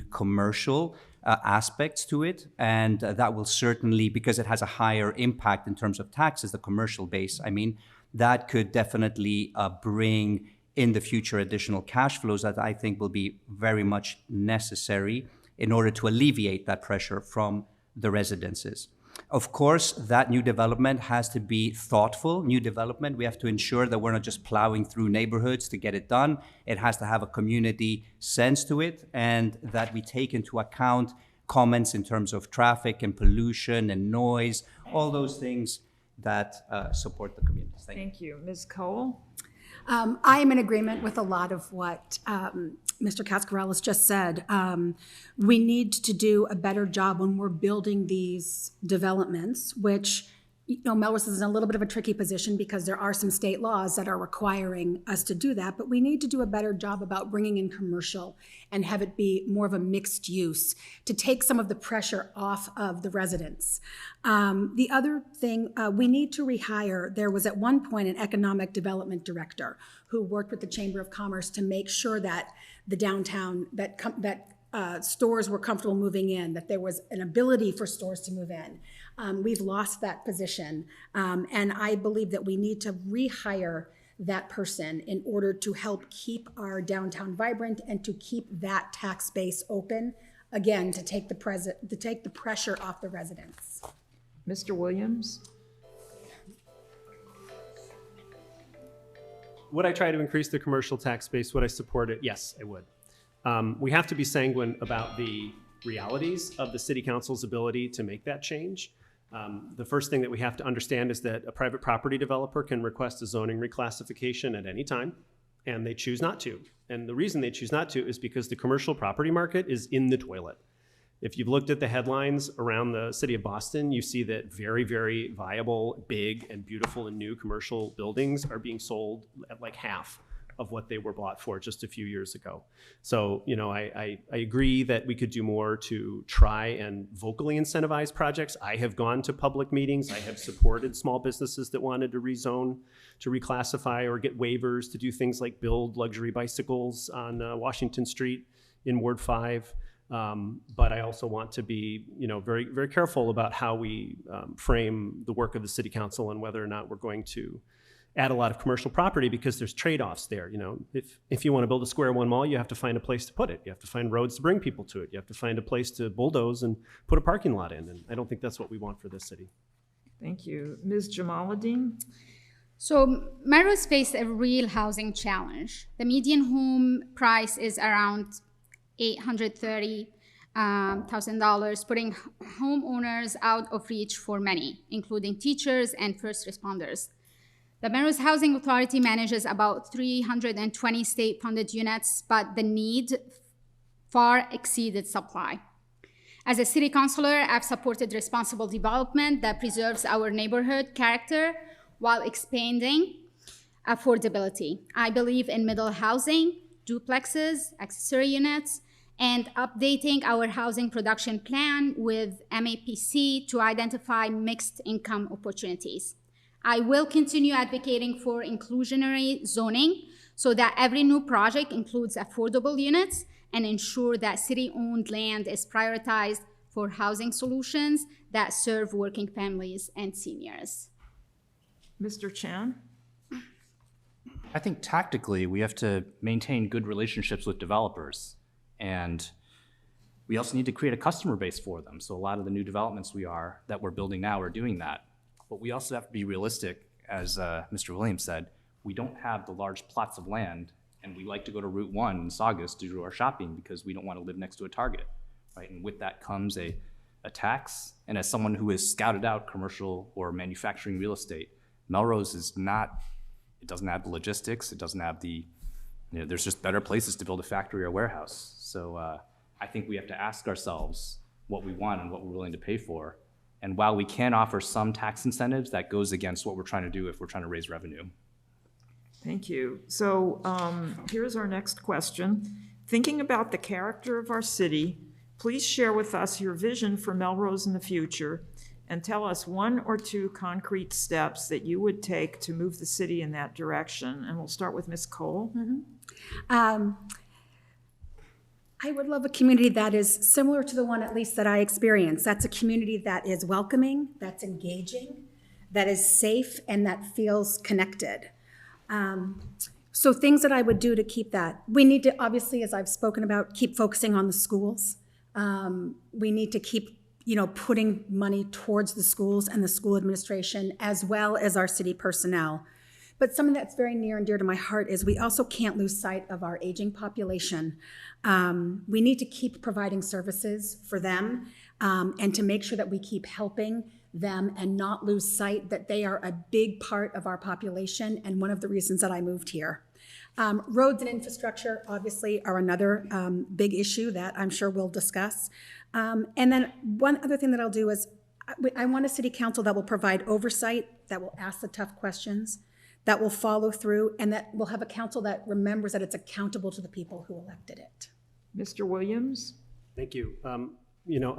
commercial aspects to it, and that will certainly, because it has a higher impact in terms of taxes, the commercial base, I mean, that could definitely bring in the future additional cash flows that I think will be very much necessary in order to alleviate that pressure from the residences. Of course, that new development has to be thoughtful. New development, we have to ensure that we're not just plowing through neighborhoods to get it done. It has to have a community sense to it, and that we take into account comments in terms of traffic and pollution and noise, all those things that support the communities. Thank you. Ms. Cole? I am in agreement with a lot of what Mr. Cascarellis just said. We need to do a better job when we're building these developments, which, you know, Melrose is in a little bit of a tricky position because there are some state laws that are requiring us to do that, but we need to do a better job about bringing in commercial and have it be more of a mixed use to take some of the pressure off of the residents. The other thing, we need to rehire. There was at one point an economic development director who worked with the Chamber of Commerce to make sure that the downtown, that stores were comfortable moving in, that there was an ability for stores to move in. We've lost that position, and I believe that we need to rehire that person in order to help keep our downtown vibrant and to keep that tax base open, again, to take the pressure off the residents. Mr. Williams? Would I try to increase the commercial tax base? Would I support it? Yes, I would. We have to be sanguine about the realities of the city council's ability to make that change. The first thing that we have to understand is that a private property developer can request a zoning reclassification at any time, and they choose not to. And the reason they choose not to is because the commercial property market is in the toilet. If you've looked at the headlines around the city of Boston, you see that very, very viable, big, and beautiful and new commercial buildings are being sold at like half of what they were bought for just a few years ago. So, you know, I agree that we could do more to try and vocally incentivize projects. I have gone to public meetings. I have supported small businesses that wanted to rezone, to reclassify or get waivers to do things like build luxury bicycles on Washington Street in Ward 5. But I also want to be, you know, very, very careful about how we frame the work of the city council and whether or not we're going to add a lot of commercial property, because there's trade-offs there. You know, if you want to build a Square One mall, you have to find a place to put it. You have to find roads to bring people to it. You have to find a place to bulldoze and put a parking lot in. And I don't think that's what we want for this city. Thank you. Ms. Jamaluddin? So Melrose faced a real housing challenge. The median home price is around $830,000, putting homeowners out of reach for many, including teachers and first responders. The Melrose Housing Authority manages about 320 state-funded units, but the need far exceeded supply. As a city councilor, I've supported responsible development that preserves our neighborhood character while expanding affordability. I believe in middle housing, duplexes, accessory units, and updating our housing production plan with MAPC to identify mixed income opportunities. I will continue advocating for inclusionary zoning so that every new project includes affordable units and ensure that city-owned land is prioritized for housing solutions that serve working families and seniors. Mr. Chan? I think tactically, we have to maintain good relationships with developers. And we also need to create a customer base for them. So a lot of the new developments that we're building now are doing that. But we also have to be realistic, as Mr. Williams said. We don't have the large plots of land, and we like to go to Route 1 in Saugus to do our shopping because we don't want to live next to a Target, right? And with that comes a tax. And as someone who has scouted out commercial or manufacturing real estate, Melrose is not, it doesn't have the logistics, it doesn't have the, you know, there's just better places to build a factory or warehouse. So I think we have to ask ourselves what we want and what we're willing to pay for. And while we can offer some tax incentives, that goes against what we're trying to do if we're trying to raise revenue. Thank you. So here's our next question. Thinking about the character of our city, please share with us your vision for Melrose in the future and tell us one or two concrete steps that you would take to move the city in that direction. And we'll start with Ms. Cole. I would love a community that is similar to the one, at least, that I experienced. That's a community that is welcoming, that's engaging, that is safe, and that feels connected. So things that I would do to keep that. We need to, obviously, as I've spoken about, keep focusing on the schools. We need to keep, you know, putting money towards the schools and the school administration, as well as our city personnel. But something that's very near and dear to my heart is we also can't lose sight of our aging population. We need to keep providing services for them and to make sure that we keep helping them and not lose sight that they are a big part of our population and one of the reasons that I moved here. Roads and infrastructure, obviously, are another big issue that I'm sure we'll discuss. And then one other thing that I'll do is I want a city council that will provide oversight, that will ask the tough questions, that will follow through, and that will have a council that remembers that it's accountable to the people who elected it. Mr. Williams? Thank you. You know,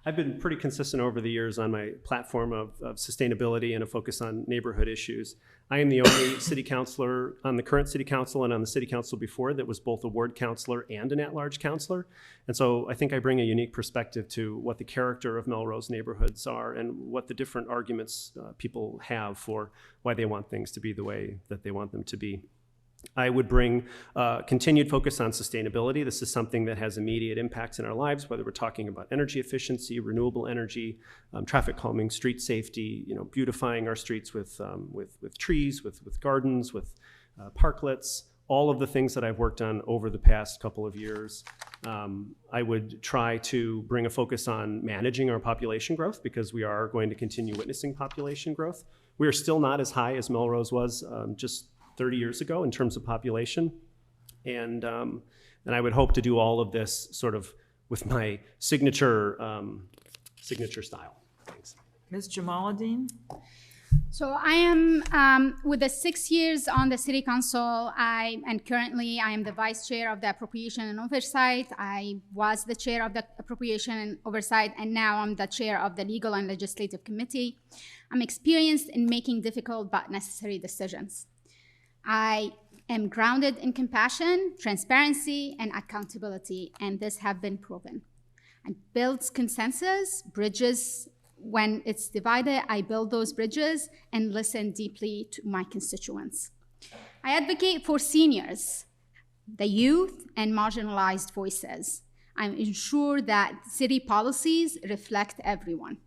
I've been pretty consistent over the years on my platform of sustainability and a focus on neighborhood issues. I am the only city councilor on the current city council and on the city council before that was both a ward councilor and an at-large councilor. And so I think I bring a unique perspective to what the character of Melrose neighborhoods are and what the different arguments people have for why they want things to be the way that they want them to be. I would bring continued focus on sustainability. This is something that has immediate impacts in our lives, whether we're talking about energy efficiency, renewable energy, traffic calming, street safety, you know, beautifying our streets with trees, with gardens, with parklets, all of the things that I've worked on over the past couple of years. I would try to bring a focus on managing our population growth because we are going to continue witnessing population growth. We are still not as high as Melrose was just 30 years ago in terms of population. And I would hope to do all of this sort of with my signature style. Thanks. Ms. Jamaluddin? So I am with the 6 years on the City Council, and currently I am the Vice Chair of the Appropriation and Oversight. I was the Chair of the Appropriation and Oversight, and now I'm the Chair of the Legal and Legislative Committee. I'm experienced in making difficult but necessary decisions. I am grounded in compassion, transparency, and accountability, and this have been proven. I build consensus, bridges. When it's divided, I build those bridges and listen deeply to my constituents. I advocate for seniors, the youth, and marginalized voices. I ensure that city policies reflect everyone.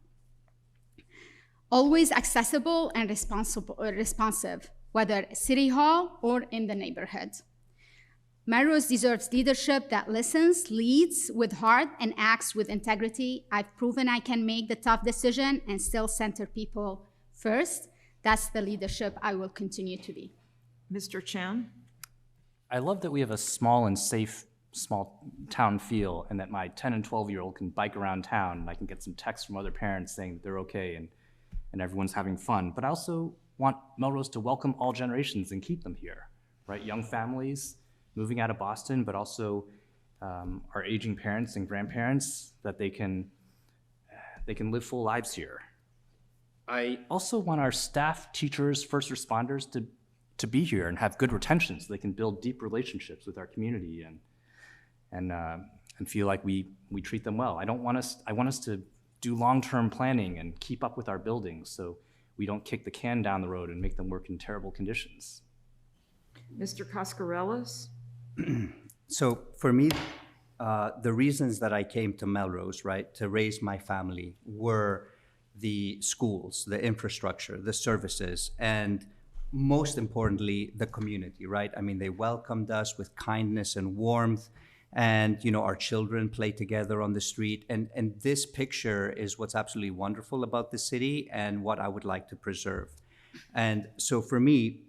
Always accessible and responsive, whether City Hall or in the neighborhood. Melrose deserves leadership that listens, leads with heart, and acts with integrity. I've proven I can make the tough decision and still center people first. That's the leadership I will continue to be. Mr. Chen? I love that we have a small and safe small town feel, and that my 10 and 12-year-old can bike around town, and I can get some texts from other parents saying that they're okay and everyone's having fun. But I also want Melrose to welcome all generations and keep them here, right? Young families moving out of Boston, but also our aging parents and grandparents, that they can live full lives here. I also want our staff, teachers, first responders to be here and have good retention so they can build deep relationships with our community and feel like we treat them well. I want us to do long-term planning and keep up with our buildings so we don't kick the can down the road and make them work in terrible conditions. Mr. Cascarellas? So for me, the reasons that I came to Melrose, right, to raise my family were the schools, the infrastructure, the services, and most importantly, the community, right? I mean, they welcomed us with kindness and warmth, and, you know, our children play together on the street. And this picture is what's absolutely wonderful about the city and what I would like to preserve. And so for me,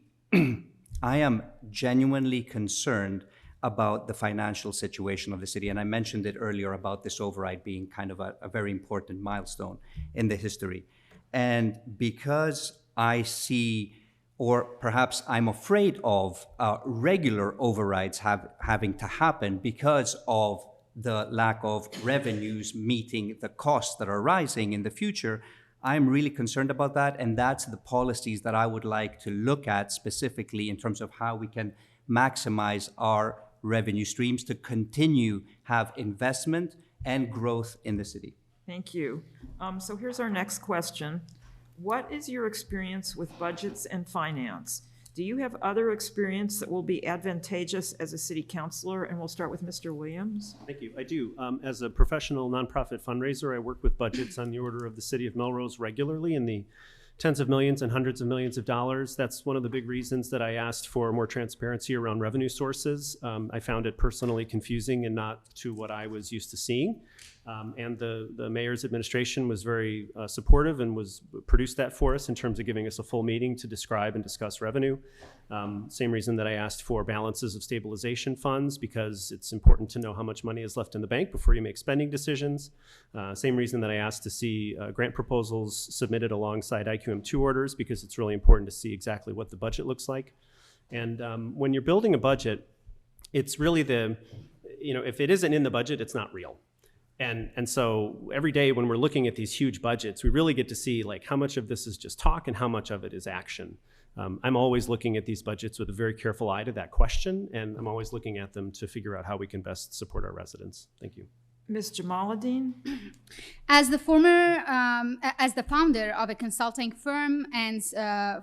I am genuinely concerned about the financial situation of the city. And I mentioned it earlier about this override being kind of a very important milestone in the history. And because I see, or perhaps I'm afraid of, regular overrides having to happen because of the lack of revenues meeting the costs that are rising in the future, I'm really concerned about that, and that's the policies that I would like to look at specifically in terms of how we can maximize our revenue streams to continue have investment and growth in the city. Thank you. So here's our next question. What is your experience with budgets and finance? Do you have other experience that will be advantageous as a city councilor? And we'll start with Mr. Williams. Thank you. I do. As a professional nonprofit fundraiser, I work with budgets on the order of the city of Melrose regularly in the tens of millions and hundreds of millions of dollars. That's one of the big reasons that I asked for more transparency around revenue sources. I found it personally confusing and not to what I was used to seeing. And the mayor's administration was very supportive and produced that for us in terms of giving us a full meeting to describe and discuss revenue. Same reason that I asked for balances of stabilization funds, because it's important to know how much money is left in the bank before you make spending decisions. Same reason that I asked to see grant proposals submitted alongside IQM2 orders, because it's really important to see exactly what the budget looks like. And when you're building a budget, it's really if it isn't in the budget, it's not real. And so every day when we're looking at these huge budgets, we really get to see like how much of this is just talk and how much of it is action. I'm always looking at these budgets with a very careful eye to that question, and I'm always looking at them to figure out how we can best support our residents. Thank you. Ms. Jamaluddin? As the founder of a consulting firm and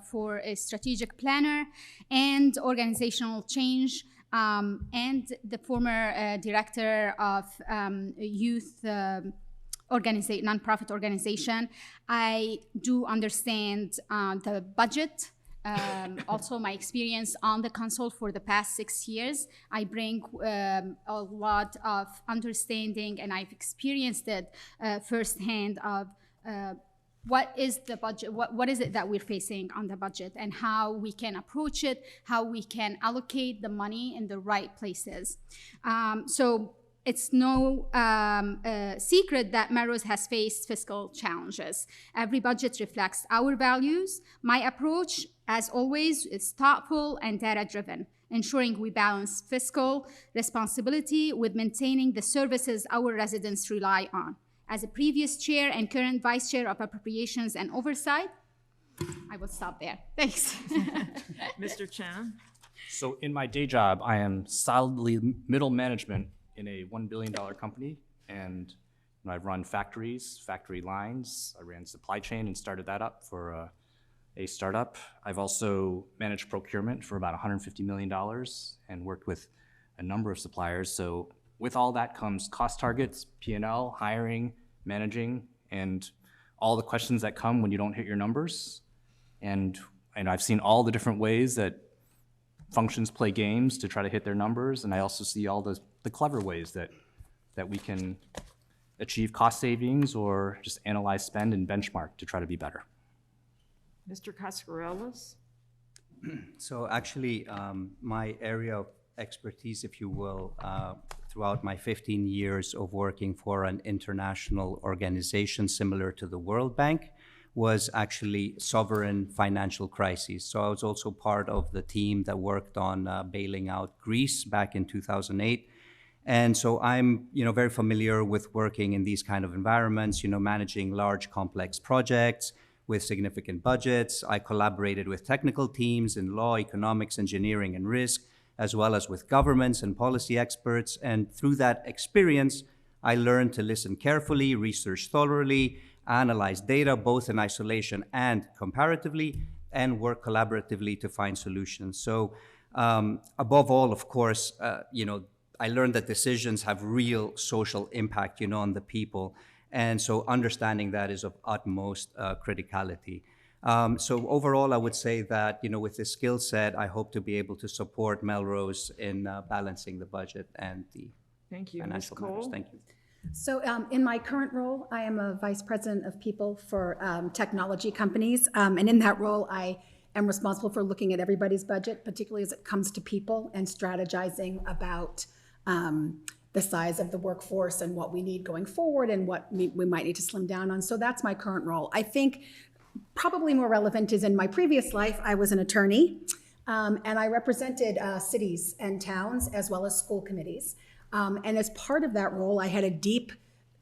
for a strategic planner and organizational change, and the former director of youth nonprofit organization, I do understand the budget Also my experience on the council for the past 6 years. I bring a lot of understanding, and I've experienced it firsthand of what is the budget, what is it that we're facing on the budget, and how we can approach it, how we can allocate the money in the right places. So it's no secret that Melrose has faced fiscal challenges. Every budget reflects our values. My approach, as always, is thoughtful and data-driven, ensuring we balance fiscal responsibility with maintaining the services our residents rely on. As a previous chair and current vice chair of appropriations and oversight, I will stop there. Thanks. Mr. Chan? So in my day job, I am solidly middle management in a $1 billion company, and I've run factories, factory lines. I ran supply chain and started that up for a startup. I've also managed procurement for about $150 million and worked with a number of suppliers. So with all that comes cost targets, P&L, hiring, managing, and all the questions that come when you don't hit your numbers. And I've seen all the different ways that functions play games to try to hit their numbers, and I also see all the clever ways that we can achieve cost savings or just analyze spend and benchmark to try to be better. Mr. Cascarellas? So actually, my area of expertise, if you will, throughout my 15 years of working for an international organization similar to the World Bank, was actually sovereign financial crises. So I was also part of the team that worked on bailing out Greece back in 2008. And so I'm, very familiar with working in these kind of environments, managing large complex projects with significant budgets. I collaborated with technical teams in law, economics, engineering, and risk, as well as with governments and policy experts. And through that experience, I learned to listen carefully, research thoroughly, analyze data both in isolation and comparatively, and work collaboratively to find solutions. So above all, of course, I learned that decisions have real social impact, on the people. And so understanding that is of utmost criticality. So overall, I would say that, with this skill set, I hope to be able to support Melrose in balancing the budget and the Thank you. financial Ms. Cole? matters. Thank you. So in my current role, I am a vice president of people for technology companies. And in that role, I am responsible for looking at everybody's budget, particularly as it comes to people, and strategizing about the size of the workforce and what we need going forward and what we might need to slim down on. So that's my current role. I think probably more relevant is in my previous life, I was an attorney, and I represented cities and towns as well as school committees. And as part of that role, I had a deep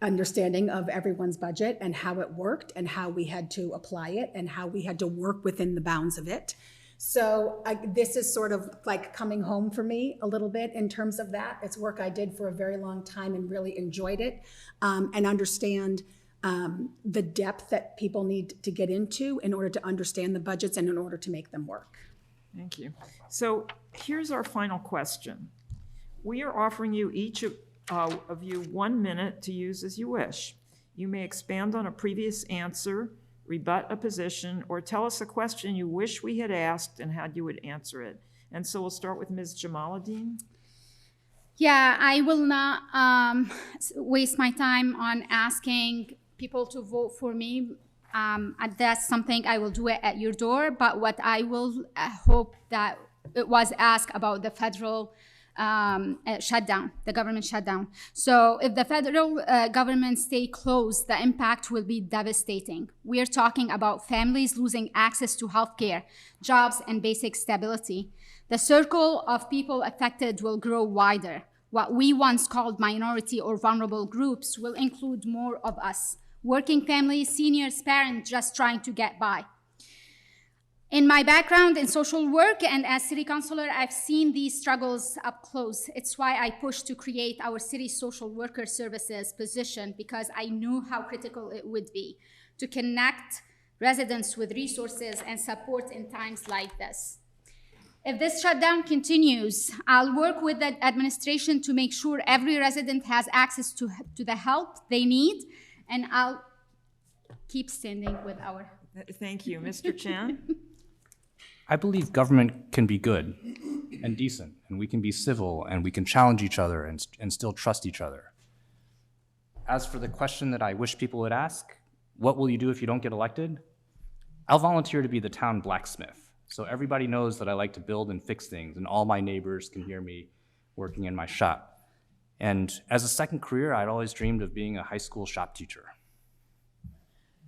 understanding of everyone's budget and how it worked and how we had to apply it and how we had to work within the bounds of it. So this is sort of like coming home for me a little bit in terms of that. It's work I did for a very long time and really enjoyed it, and understand the depth that people need to get into in order to understand the budgets and in order to make them work. Thank you. So here's our final question. We are offering you each of you 1 minute to use as you wish. You may expand on a previous answer, rebut a position, or tell us a question you wish we had asked and how you would answer it. And so we'll start with Ms. Jamaluddin. Yeah, I will not waste my time on asking people to vote for me. That's something I will do it at your door. But what I will hope that it was asked about the federal shutdown, the government shutdown. So if the federal government stay closed, the impact will be devastating. We are talking about families losing access to healthcare, jobs, and basic stability. The circle of people affected will grow wider. What we once called minority or vulnerable groups will include more of us, working families, seniors, parents just trying to get by. In my background in social work and as city councilor, I've seen these struggles up close. It's why I pushed to create our city social worker services position, because I knew how critical it would be to connect residents with resources and support in times like this. If this shutdown continues, I'll work with the administration to make sure every resident has access to the help they need, and I'll keep standing with our... Thank you. Mr. Chan? I believe government can be good and decent, and we can be civil, and we can challenge each other and still trust each other. As for the question that I wish people would ask, what will you do if you don't get elected? I'll volunteer to be the town blacksmith. So everybody knows that I like to build and fix things, and all my neighbors can hear me working in my shop. And as a second career, I'd always dreamed of being a high school shop teacher.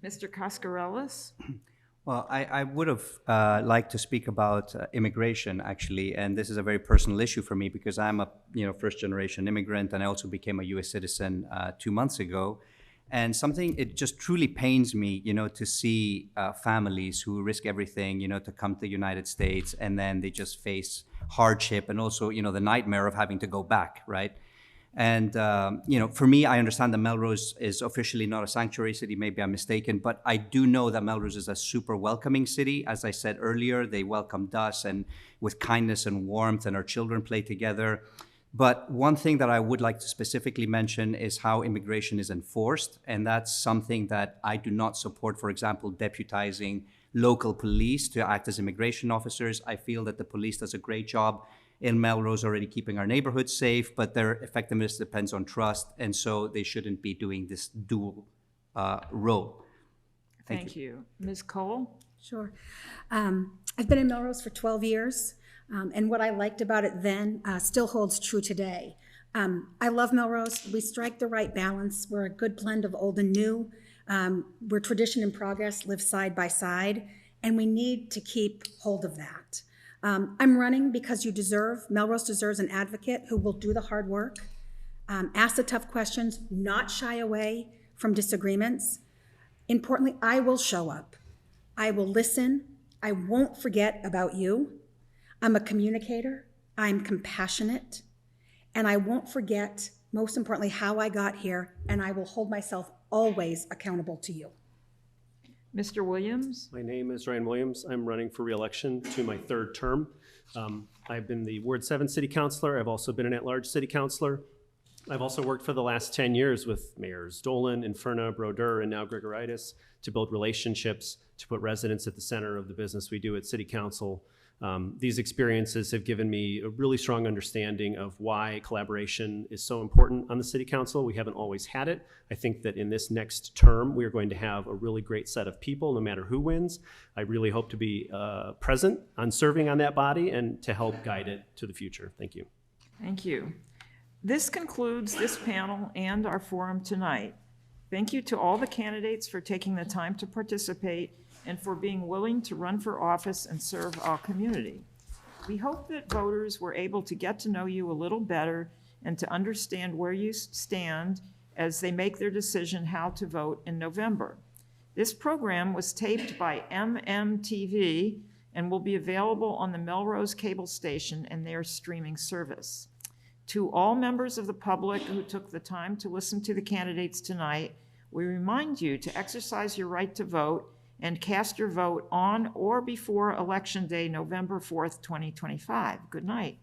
Mr. Cascarellis? Well, I would have liked to speak about immigration, actually, and this is a very personal issue for me because I'm a first-generation immigrant, and I also became a U.S. citizen 2 months ago. And it just truly pains me, to see families who risk everything, to come to the United States, and then they just face hardship and also, the nightmare of having to go back, right? And, for me, I understand that Melrose is officially not a sanctuary city. Maybe I'm mistaken, but I do know that Melrose is a super welcoming city. As I said earlier, they welcomed us and with kindness and warmth, and our children play together. But one thing that I would like to specifically mention is how immigration is enforced, and that's something that I do not support. For example, deputizing local police to act as immigration officers. I feel that the police does a great job in Melrose already keeping our neighborhoods safe, but their effectiveness depends on trust, and so they shouldn't be doing this dual role. Thank you. Ms. Cole? Sure. I've been in Melrose for 12 years, and what I liked about it then still holds true today. I love Melrose. We strike the right balance. We're a good blend of old and new. Where tradition and progress live side by side, and we need to keep hold of that. I'm running because Melrose deserves an advocate who will do the hard work, ask the tough questions, not shy away from disagreements. Importantly, I will show up. I will listen. I won't forget about you. I'm a communicator. I'm compassionate. And I won't forget, most importantly, how I got here, and I will hold myself always accountable to you. Mr. Williams? My name is Ryan Williams. I'm running for re-election to my third term. I've been the Ward 7 City Councilor. I've also been an at-large City Councilor. I've also worked for the last 10 years with Mayors Dolan, Inferna, Brodeur, and now Grigoritis to build relationships, to put residents at the center of the business we do at City Council. These experiences have given me a really strong understanding of why collaboration is so important on the City Council. We haven't always had it. I think that in this next term, we are going to have a really great set of people, no matter who wins. I really hope to be present on serving on that body and to help guide it to the future. Thank you. Thank you. This concludes this panel and our forum tonight. Thank you to all the candidates for taking the time to participate and for being willing to run for office and serve our community. We hope that voters were able to get to know you a little better and to understand where you stand as they make their decision how to vote in November. This program was taped by MMTV and will be available on the Melrose cable station and their streaming service. To all members of the public who took the time to listen to the candidates tonight, we remind you to exercise your right to vote and cast your vote on or before Election Day, November 4th, 2025. Good night.